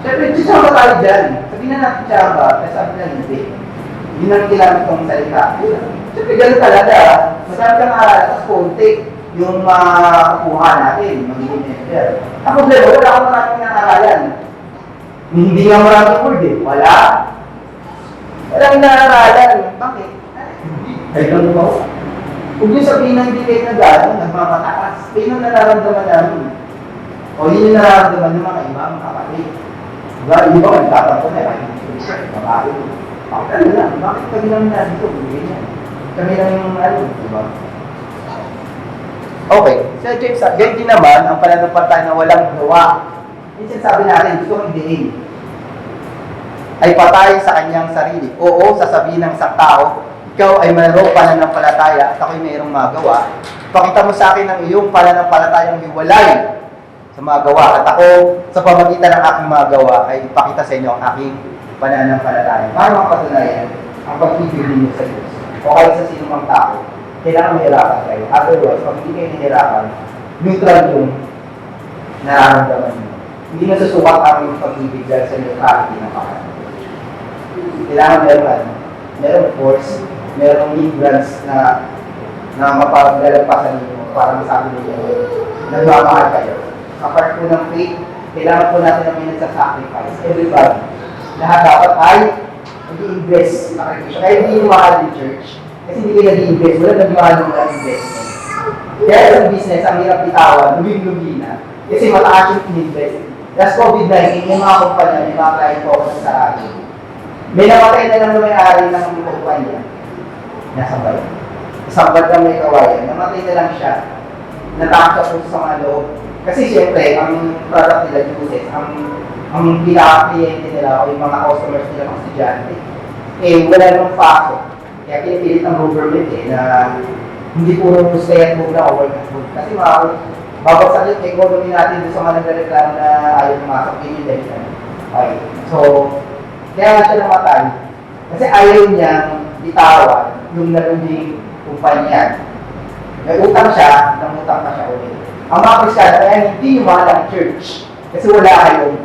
Siyempre, sisama tayo dyan. Sabihin na natin siya ba? Kasi sabi na hindi. Hindi namin kailangan itong salita. Siyempre, ganun talaga. Masabi kang aral, tapos konti yung makukuha natin, magiging member. Ang problema, wala akong maraming nakaralan. Hindi nga maraming word eh. Wala. Walang nakaralan. Bakit? Ay, ganun ba? Huwag niyo sabihin na hindi kayo nag-ano, nagmamataas. Kayo nang nararamdaman namin. O yun yung nararamdaman ng mga ibang kapatid. Diba? Yung iba, nagtatampo na yun. Babae. Bakit ano lang? Bakit kami lang na dito? Kami lang yung diba? Okay. Sir James, ganyan din naman ang pananampalataya na walang gawa. Minsan sabi natin, gusto kong idein. Ay patay sa kanyang sarili. Oo, sasabihin ng isang tao, ikaw ay mayroong pananampalataya at ako'y mayroong magawa. Pakita mo sa akin ang iyong pananampalatayang hiwalay sa magawa. At ako, sa pamagitan ng aking magawa, ay ipakita sa inyo ang aking pananampalataya. Paano ang patunayan ang pag-ibig ninyo sa Diyos? O kahit sa sinumang tao, kailangan mahirapan kayo. Otherwise, pag hindi kayo nahirapan, neutral yung nararamdaman nyo. Hindi nasusukat ang yung pag-ibig dahil sa neutrality ng pangalan. Kailangan merong force, merong hindrance na mapaglalagpasan ninyo para masabi ninyo nagmamahal kayo. Apart po ng faith, kailangan po natin ang may nagsasacrifice. Everybody. Lahat dapat ay nag-i-invest. Kaya hindi yung mahal ng church. Kasi hindi kayo nag-i-invest. Wala nagmahal ng investment. Kaya sa business, ang hirap bitawan, lumig-lugi na. Kasi mataas yung in-invest. Last COVID-19, yung mga kumpanya, yung mga client focus sa akin. May namatay na lang na may-ari ng kumpanya. Nasa bayo. Isang bad lang may kawayan. Namatay na lang siya. Natakot sa mga loob. Kasi siyempre, ang product nila, uses, ang pinaka-cliente nila o yung mga customers nila, mga estudyante, wala namang pasok. Kaya pinipilit ng government na hindi puro stay at home na o work at home. Kasi babagsak yung economy natin doon sa mga nagreklamo na ayaw pumasok. Yun yung dahil. Okay. So, kaya nga siya namatay. Kasi ayaw niyang bitawan yung nalubing kumpanya. May utang siya, nangutang pa siya ulit. Ang mga Kristyano, kaya hindi yung mahal ang church. Kasi wala kayong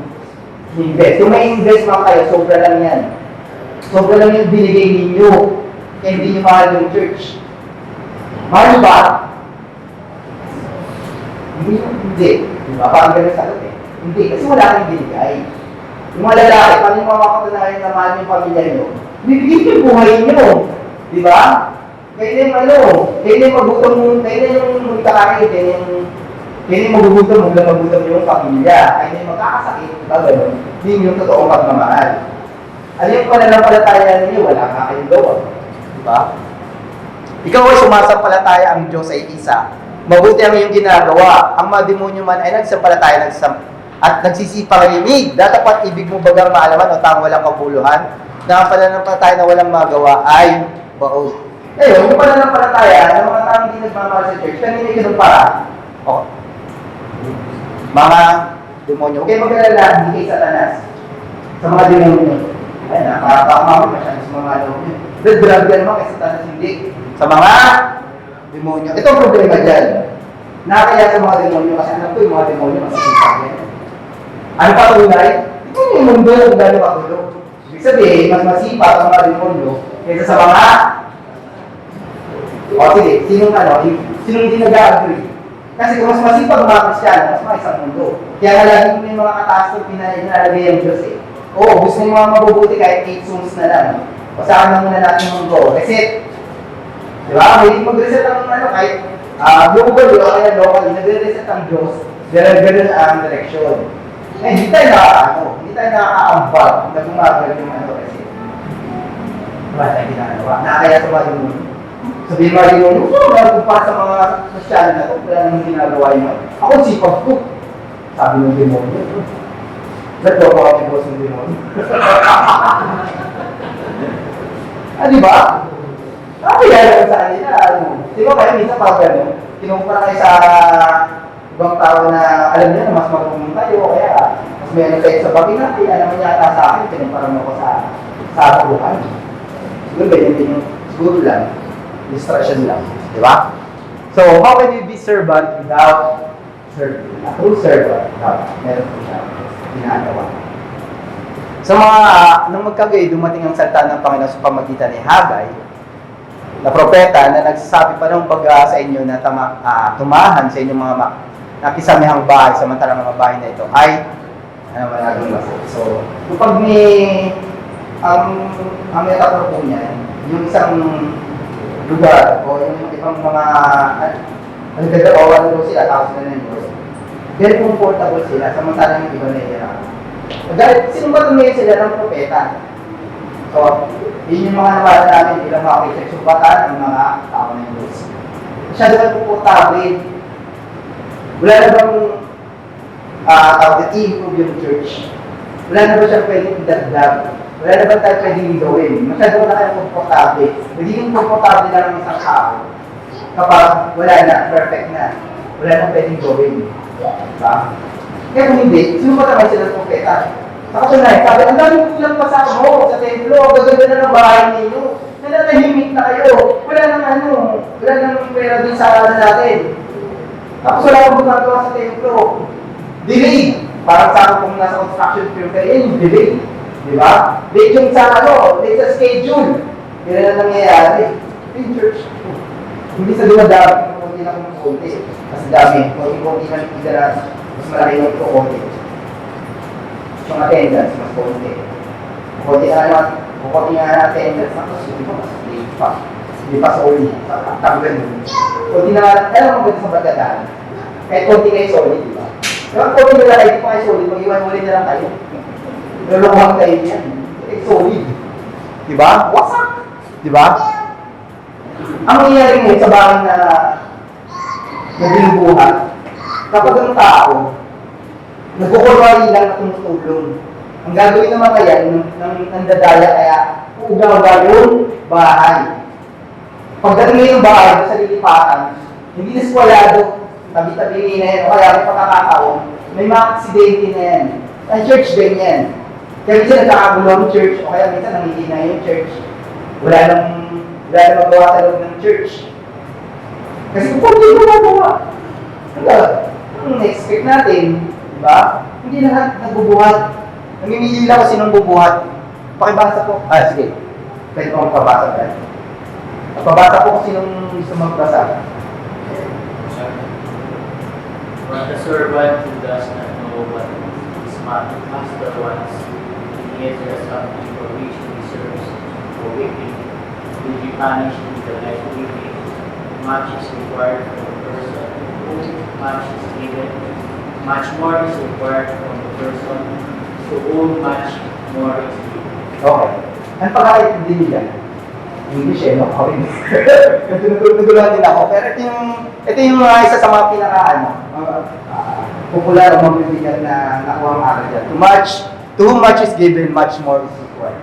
invest. Yung may invest mga kayo, sobra lang yan. Sobra lang yung binigay ninyo. Kaya hindi nyo mahal yung church. Mahal ba? Hindi. Diba? Parang ganun sagot eh. Hindi. Kasi wala kayong binigay. Yung mga lalaki, paano yung mga kapatunayan na mahal yung pamilya nyo? Bibigyan yung buhay nyo. Diba? Kaya yung magutom, kaya yung magkakain, kaya yung magugutom, huwag magutom yung pamilya. Kaya yung magkakasakit, diba gano'n? Hindi yung totoong pagmamahal. Ano yung pananampalataya ninyo? Wala ka kayong gawa. Diba? Ikaw ay sumasampalataya ang Diyos ay isa. Mabuti ang iyong ginagawa. Ang mga demonyo man ay nagsampalataya at nagsisipangimig. Datapat ibig mo bagang maalaman o tang walang kapuluhan na ang pananampalataya na walang magawa ay baog. Ngayon, yung pananampalataya ng mga tao hindi nagmamahal sa church, kanina yun para mga demonyo. Okay, mag-alala, hindi kay Satanas. Sa mga demonyo. Ay, nakakamawa masyado sa mga demonyo. Grabe naman kay Satanas, hindi. Sa mga demonyo. Ito ang problema dyan. Nakakaya sa mga demonyo kasi alam ko yung mga demonyo masisipag yan. Ano pa tunay? Ito yung mundo kung gano'ng kagulo. Ibig sabihin, mas masipag ang mga demonyo kaysa sa mga... O sige, sinong hindi nag-agree? Kasi kung mas masipag mga Kristiyano, mas maisang mundo. Kaya nga lagi may mga catastrophe na inalagay ang Diyos eh. Oo, gusto niyo mga mabubuti kahit 8 zooms na lang. Pasahan na muna natin yung mundo. Reset. Di ba? Hindi mag-reset ang kahit global o kaya local, nag-reset ang Diyos. Ganun ang direksyon. Eh, hindi tayo nakakaambag na gumagawin yung reset. Diba tayo ginagawa? Nakakaya sa mga yung sabihin mo rin yung, para sa mga Kristiyan na ito, wala nang ginagawa yun. Ako, sipag ko. Sabi ng demonyo. Ba't daw ko kami boss ng demonyo? Di ba? Nakakaya naman sa kanila. Di ba kaya minsan pag kinumpara kayo sa ibang tao na alam niya na mas marunong tayo, kaya mas may ano kayo sa bagay na, kaya naman yata sa akin, kinumpara mo ko sa buhay. Siguro ganyan din yung siguro lang. Distraction lang. Di ba? So, how can you be servant without serving? A true servant, meron po siya ginagawa. So, nung magkagay, dumating ang salita ng Panginoon sa pamagitan ni Hagay, na propeta, na nagsasabi pa ng sa inyo na tumahan sa inyong mga nakisamihang bahay, samantalang mga bahay na ito, ay managing maso. So, kapag ang metaphor po niya, yung isang lugar o yung ibang mga ano sila, tao sila ng Diyos. Very comfortable sila, samantalang yung iba na hirap. Dahil sinumbatan sila ng propeta. So, yun yung mga nabala namin bilang mga kisexubatan ng mga tao ng Diyos. Masyado na comfortable. Wala na bang tawag na i-improve yung church? Wala na ba siya pwedeng idagdag? Wala na ba tayo pwedeng gawin? Masyado na kayo komportable. Magiging komportable na lang isang tao kapag wala na, perfect na. Wala na pwedeng gawin. Diba? Kaya kung hindi, sino ba naman sila ng propeta? Sa katunayan, sabi, ang daming kulang pa sa templo, gaganda na ng bahay ninyo. Nananahimik na kayo. Wala nang pera din sa natin. Tapos wala kang gumagawa sa templo. Delay. Parang sa kung nasa construction firm kayo, yung delay. Diba? Late yung late sa schedule. Kaya na nangyayari. In church, hindi sa dumadami, kunti na kumukunti. Mas dami, kunti-kunti na nakikita mas malaki yung kukunti. Yung attendance, mas kunti. Kunti na attendance, tapos hindi pa, mas late pa. Hindi pa solid. Tanggal nun. Kunti na, alam mo ba sa bagadahan? Kahit kunti kayo solid, diba? Kaya kunti na lang, hindi pa kayo solid, mag-iwan ulit na lang kayo. Luluwang tayo niyan. It's solid. Diba? Wasak. Diba? Ang nangyayari ngayon sa bahay na binubuhat, kapag ang tao, nagkukulwari lang na tumutulong. Ang gagawin naman kaya, ng dadaya kaya, uugaw-ugaw yung bahay. Pagdating ngayon yung bahay, sa lilipatan, hindi na skwalado, tabi-tabi na yan, o kaya may pagkakataon, may mga aksidente na yan. Ang church din yan. Kaya minsan nagkakagulo ang church, o kaya minsan nangihina yung church. Wala nang magawa sa loob ng church. Kasi kung hindi gumagawa, ang na-expect natin, di ba? Hindi lahat nagbubuhat. Namimili lang kasi nung bubuhat. Pakibasa po. Sige. Pwede ko magpabasa tayo. Pabasa po kasi nung gusto magbasa. But the servant who does not know what his master wants, he has something for which he deserves for whipping, will be punished with the life whipping. Much is required from the person whom much is given. Much more is required from the person to whom much more is given. Okay. Ang pagkakaintindi nila, English eh, no? Naguluhan din ako. Pero ito yung isa sa mga popular o mabibigan na nakuha ang aral dyan. To whom much is given, much more is required.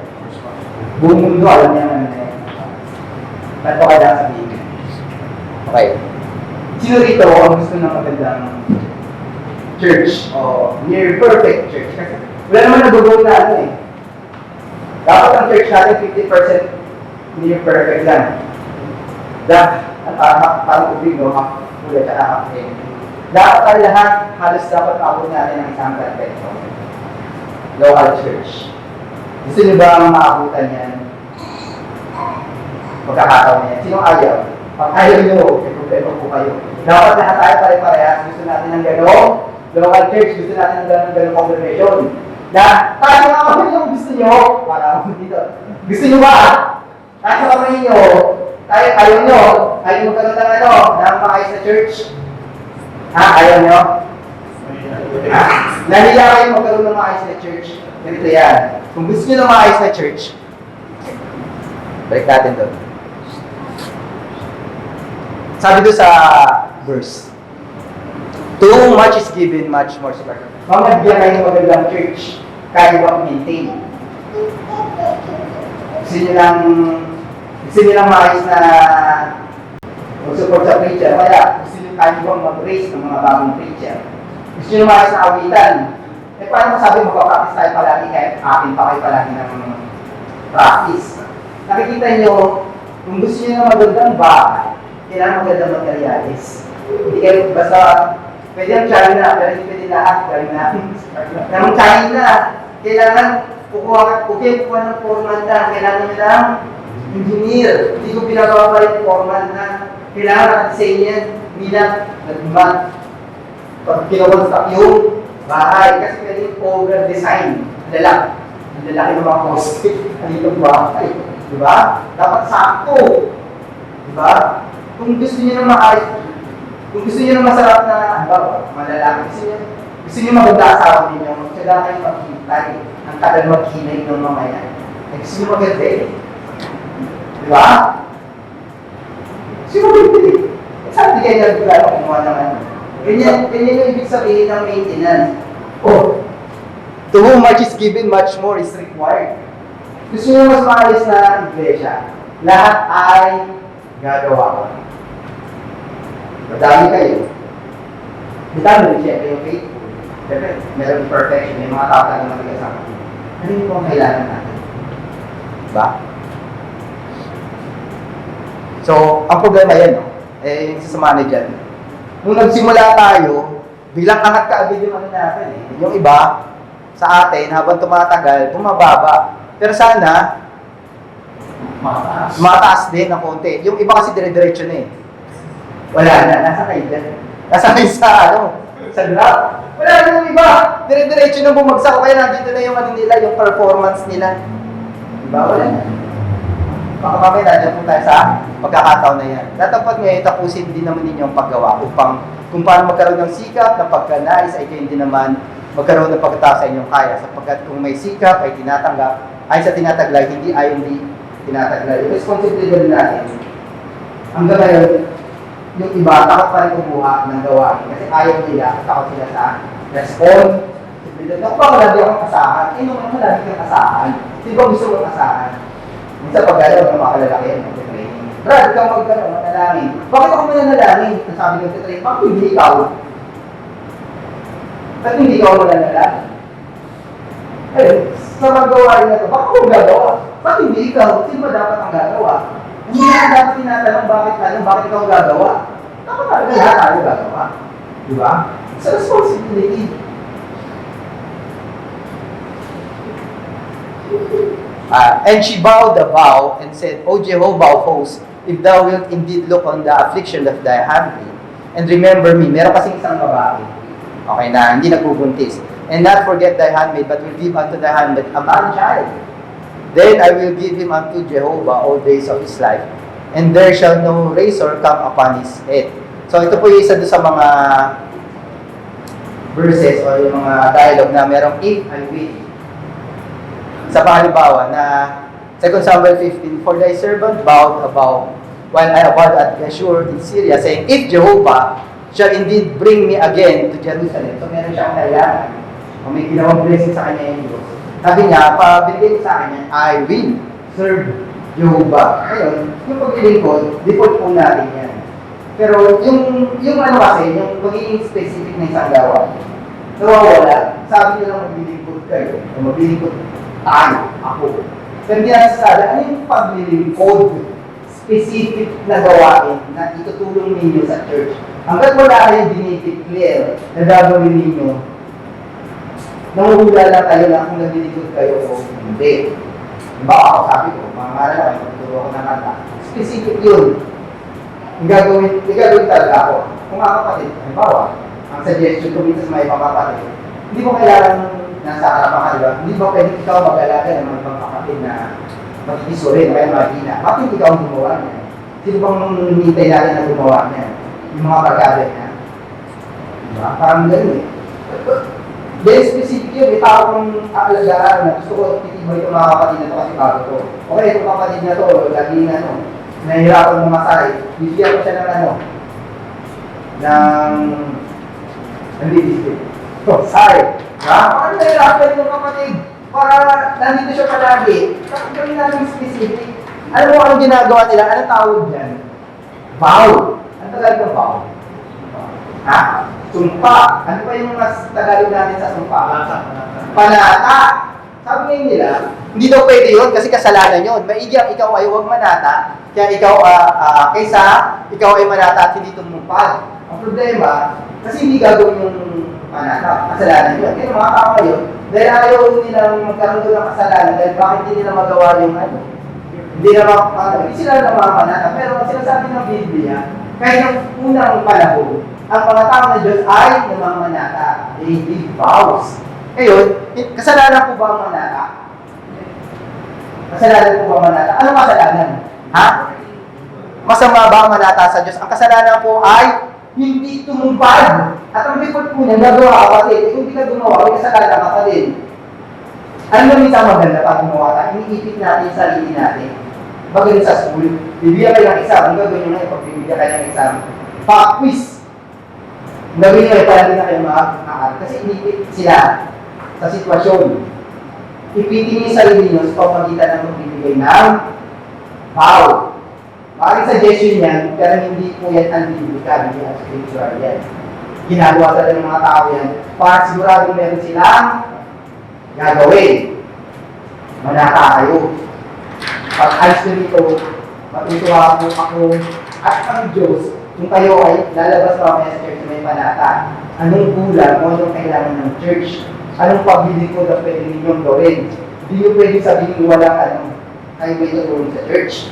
Buong mundo, alam niya naman na yan. Ba't pa kailangan sabihin? Okay. Sino rito ang gusto ng magandang church o near perfect church? Kasi wala naman nagugulo na ano eh. Dapat ang church natin 50% near perfect lang. Parang ubig, no? Ulit at nakapin. Dapat tayo lahat, halos dapat abot natin ng isang perfecto. Local church. Gusto niyo ba ang maabutan yan? Magkakataon na yan. Sinong ayaw? Pag ayaw nyo, may problema po kayo. Dapat lahat tayo pare-parehas. Gusto natin ng gano'n. Local church, gusto natin ng gano'n congregation. Na, tayo nga kami yung gusto nyo. Para ako dito. Gusto nyo ba? Tayo kami nyo. Tayo, ayaw nyo. Ayaw magkaroon ng ano, ng maayos na church. Ha? Ayaw nyo? Ha? Nahiya kayo magkaroon ng maayos na church. Ganito yan. Kung gusto nyo ng maayos na church, balik natin doon. Sabi doon sa verse, too much is given, much more is required. Mamagyan kayo ng magandang church, kaya ba maintain? Gusto nyo lang maayos na mag-support sa preacher, kaya gusto nyo kaya bang mag-raise ng mga bagong preacher. Gusto nyo maayos na awitan. Eh paano masabi magpa-practice tayo palagi kahit akin pa kayo palagi ng practice? Nakikita nyo, kung gusto nyo ng magandang bahay, kailangan magandang materialis. Hindi kayo basta, pwede ang China, pero hindi pwede lahat, gawin natin. Nang China, kailangan kukuha ng foreman lang, kailangan nyo lang engineer. Hindi ko pinagawa pa rin foreman na kailangan at-say yan, bilang nagman. Pag kinakonstruct yung bahay, kasi pwede yung over-design. Ang lalaki ng mga post-it, anitong bahay. Diba? Dapat sakto. Diba? Kung gusto niyo ng maayos, kung gusto niyo ng masarap na, malalaki, gusto niyo maganda asawa ninyo, magtsaga kayo maghintay, ang tagal maghinay ng mamaya. Ay, gusto niyo maganda eh. Diba? Gusto niyo maganda eh. Saan di kayo nagkula kumuha ng ano? Ganyan yung ibig sabihin ng maintenance. Oh, to whom much is given, much more is required. Gusto niyo mas maayos na iglesia, lahat ay gagawa ko. Madami kayo. Madami rin siyempre yung faithful. Siyempre, meron perfection, may mga tao na matigas sa akin. Ano yung mga kailangan natin? Diba? So, ang problema yan, no? Eh, yung sasama na dyan. Nung nagsimula tayo, biglang angat ka agad yung ano natin eh. Yung iba, sa atin, habang tumatagal, bumababa. Pero sana, mataas din ng konti. Yung iba kasi dire-diretso na eh. Wala na, nasa kayo dyan. Nasa kayo sa graph. Wala na yung iba. Dire-diretso na bumagsak. Kaya nandito na yung ano nila, yung performance nila. Diba? Wala na. Baka mamaya nandiyan po tayo sa pagkakataon na yan. Dapat ngayon, tapusin din naman ninyo ang paggawa upang kung paano magkaroon ng sikap na pagka-nais ay kayo din naman magkaroon ng pagkatao sa inyong kaya. Sapagkat kung may sikap ay tinatanggap, ay sa tinataglay, hindi ay hindi tinataglay. Responsibility natin. Hanggang ngayon, yung iba, takot pa rin kumuha ng gawain. Kasi ayaw nila, takot sila sa responsibility. Naku ba, lagi akong kasahan? Eh, nung ano, lagi kang kasahan? Sino ba gusto mong kasahan? Minsan pag galaw ng mga kalalaki, mag-training. Brad, ikaw mag-galaw, manalangin. Bakit ako mananalangin? Nasabi ng training, bakit hindi ikaw? Bakit hindi ikaw mananalangin? Eh, sa magawain na ito, bakit ako gagawa? Bakit hindi ikaw? Sino ba dapat ang gagawa? Hindi na dapat tinatanong bakit ikaw gagawa? Dapat talaga lahat tayo gagawa. Di ba? It's a responsibility. And she bowed the bow and said, O Jehovah of hosts, if thou wilt indeed look on the affliction of thy handmaid, and remember me, meron kasing isang babae, okay na, hindi nagbubuntis, and not forget thy handmaid, but will give unto thy handmaid a man child. Then I will give him unto Jehovah all days of his life, and there shall no razor come upon his head. So ito po yung isa doon sa mga verses o yung mga dialogue na merong if I will. Sa halimbawa na 2 Samuel 15, for thy servant bowed a bow while I abode at Geshur in Syria, saying, if Jehovah shall indeed bring me again to Jerusalem. So meron siyang kailangan. O may ginawang blessing sa kanya yung Diyos. Sabi niya, pabigay sa kanya, I will serve Jehovah. Ngayon, yung paglilingkod, default po natin yan. Pero yung ano kasi, yung magiging specific na isang gawa, nawawala. Sabi niyo lang maglilingkod kayo, o maglilingkod tayo, ako. Pero hindi nasasabi, ano yung paglilingkod? specific na gawain na itutulong ninyo sa church. Hanggat wala kayong dinideclare na gagawin ninyo, nanguhula lang kayo na kung naglilingkod kayo o hindi. Diba ako, sabi ko, mga ngalan ako, magtuturo ako ng kanta. Specific yun. Yung gagawin talaga ako. Kung mga kapatid, halimbawa, ang suggestion ko minsan sa mga ibang kapatid, hindi mo kailangan nasa harapan ka, diba? Hindi mo pwede ikaw mag-alaga ng mga ibang kapatid na magkikiso rin, kaya magina. Bakit ikaw ang gumawa niya? Sino bang hinihintay natin na gumawa niya? Yung mga barkada niya. Diba? Parang ganun eh. Very specific yun, may tao kong aalagaan na gusto ko titibay itong mga kapatid na ito kasi bago to. Okay, itong kapatid na to, laging nahihirapan mamasay. Bibigyan ko siya ng bibigyan. So, sorry. Bakit nahihirapan itong kapatid? Para nandito siya palagi. Bakit gawin natin specific? Alam mo anong ginagawa nila? Anong tawag dyan? Vow. Ano tagal ng vow? Ha? Sumpa. Ano pa yung mas Tagalog natin sa sumpa? Panata. Sabi ngayon nila, hindi daw pwede yun kasi kasalanan yun. Maigi ang ikaw ay huwag manata, kaya ikaw, kaysa ikaw ay manata at hindi tumumpad. Ang problema, kasi hindi gagawin yung manata, kasalanan yun. Kaya mga tao ngayon, dahil ayaw nilang magkaroon doon ng kasalanan, dahil bakit hindi nila magawa yung hindi sila na mga manata. Pero ang sinasabi ng Biblia, kahit ng unang panahon, ang mga tao na Diyos ay namamanata. They give vows. Ngayon, kasalanan po ba ang manata? Kasalanan po ba ang manata? Ano kasalanan? Ha? Masama ba ang manata sa Diyos? Ang kasalanan po ay hindi tumumpad. At ang report po niya, nagawa kapatid. Kung hindi ka gumawa, may kasalanan kapatid. Ano na minsan maganda pag gumawa tayo? Iniipit natin yung sarili natin. Magaling sa school, bibigyan kayo ng exam. Ang gagawin nyo na pag bibigyan kayo ng exam. Pa-quiz. Gawin nyo ay palagi na kayo makakakal. Kasi inipit sila sa sitwasyon. Ipitin nyo yung sarili nyo sa pamagitan ng magbibigay ng vow. Maraming suggestion yan, pero hindi po yan unbiblical, hindi ang spiritual yan. Ginagawa talaga ng mga tao yan para siguradong meron silang gagawin. Manata kayo. Pag ayos na nito, matutuwa po ako at ang Diyos, kung kayo ay lalabas mamaya sa church na may panata, anong kulang o anong kailangan ng church? Anong pabili ko na pwede ninyong gawin? Hindi nyo pwede sabihin walang kayo may tutulong sa church.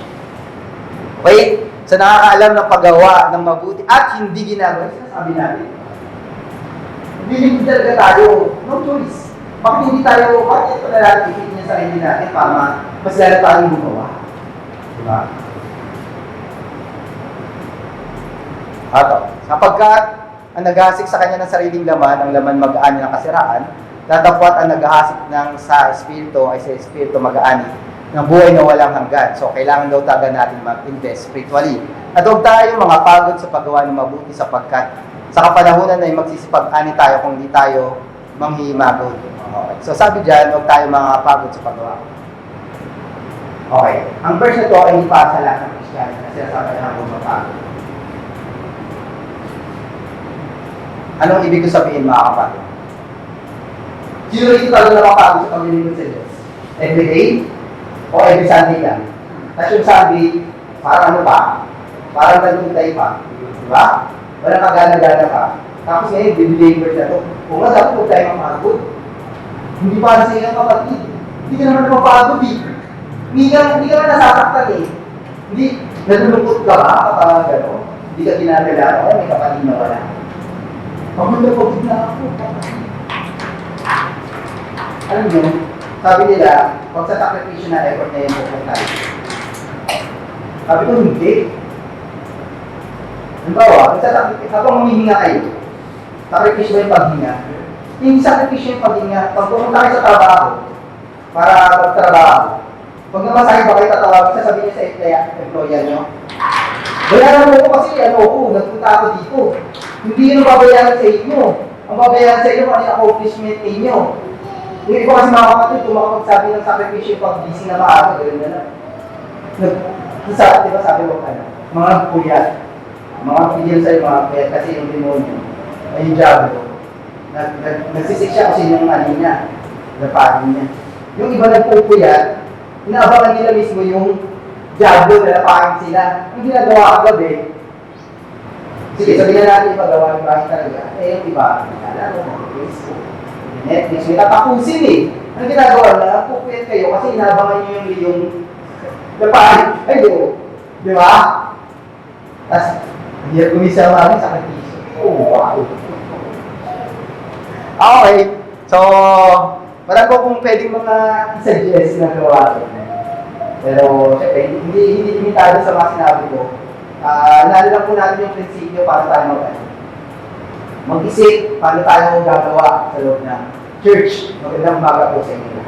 Okay? Sa nakakaalam ng paggawa ng mabuti at hindi ginagawa, sinasabi natin. Hindi talaga tayo, no choice. Bakit hindi tayo, bakit ito na natin ikit niya sa sarili natin para mas lalo tayong gumawa? Diba? Ato, sapagkat ang naghahasik sa kanya ng sariling laman, ang laman mag-aani ng kasiraan, datapwat ang naghahasik ng sa espiritu ay sa espiritu mag-aani ng buhay na walang hanggan. So, kailangan daw taga natin mag-invest spiritually. At huwag tayo mga pagod sa paggawa ng mabuti sapagkat sa kapanahunan ay magsisipag-ani tayo kung hindi tayo manghihimagod. Okay. So, sabi dyan, huwag tayo mga pagod sa paggawa. Okay. Ang verse na ito ay hindi pa sa lahat ng Kristiyano na sinasabi na huwag mapagod. Anong ibig ko sabihin mga kapatid? Sino rin talaga nakapagod sa paglilingkod sa Diyos? Every day? O every Sunday lang? Tapos yung Sunday, parang ano pa? Parang nagtuntay pa. Diba? Walang kagana-gana pa. Tapos ngayon, bibigay na ito. Kung nga dapat huwag tayo mapagod. Hindi para sa iyong kapatid. Hindi ka naman mapagod eh. Hindi ka naman nasasaktan eh. Hindi, nalulungkot ka ba kapag gano'n? Hindi ka ginagala o may kapatid na wala. Pagod na ako. Alam nyo, sabi nila, pag sa sakripisyo na effort na yung pupunta. Sabi ko, hindi. Halimbawa, habang humihinga kayo, sakripisyo ba yung paghinga? Hindi sakripisyo yung paghinga. Pag pumunta kayo sa trabaho, para magtrabaho, pag namasahe ba kayo tatawag, sasabihin niyo sa employer nyo, bayaran mo ko kasi nagpunta ako dito. Hindi yun ang babayaran sa inyo. Ang babayaran sa inyo, ano yung accomplishment ninyo. Yung iba kasi mga kapatid, kung makapagsabi ng sakripisyo pag gising na maaga, gano'n na lang. Diba sabi mo mga puyat, mga pigil sa'yo, mga puyat kasi yung demonyo, ay yung diablo, nagsisik siya kasi yung niya, napagin niya. Yung iba nagpupuyat, inaabangan nila mismo yung Diablo, nalapakin sila. Ang ginagawa ko gabi, sige, sabihin na natin ipagawa yung bahay talaga. Eh, yung iba, nalala mo, Facebook, Netflix, may tatapusin eh. Ang ginagawa na, pupuyat kayo kasi inabangan nyo yung lapakin kayo. Di ba? Tapos, hindi na kumisa namin sa kantiso. Oh, wow. Okay. So, marami ko kung pwedeng mga suggest na gawain. Pero, syempre, hindi limitado sa mga sinabi ko. Lalo lang po natin yung prinsipyo para tayo mag-isip, paano tayo gagawa sa loob ng church. Magandang umaga po sa inyo.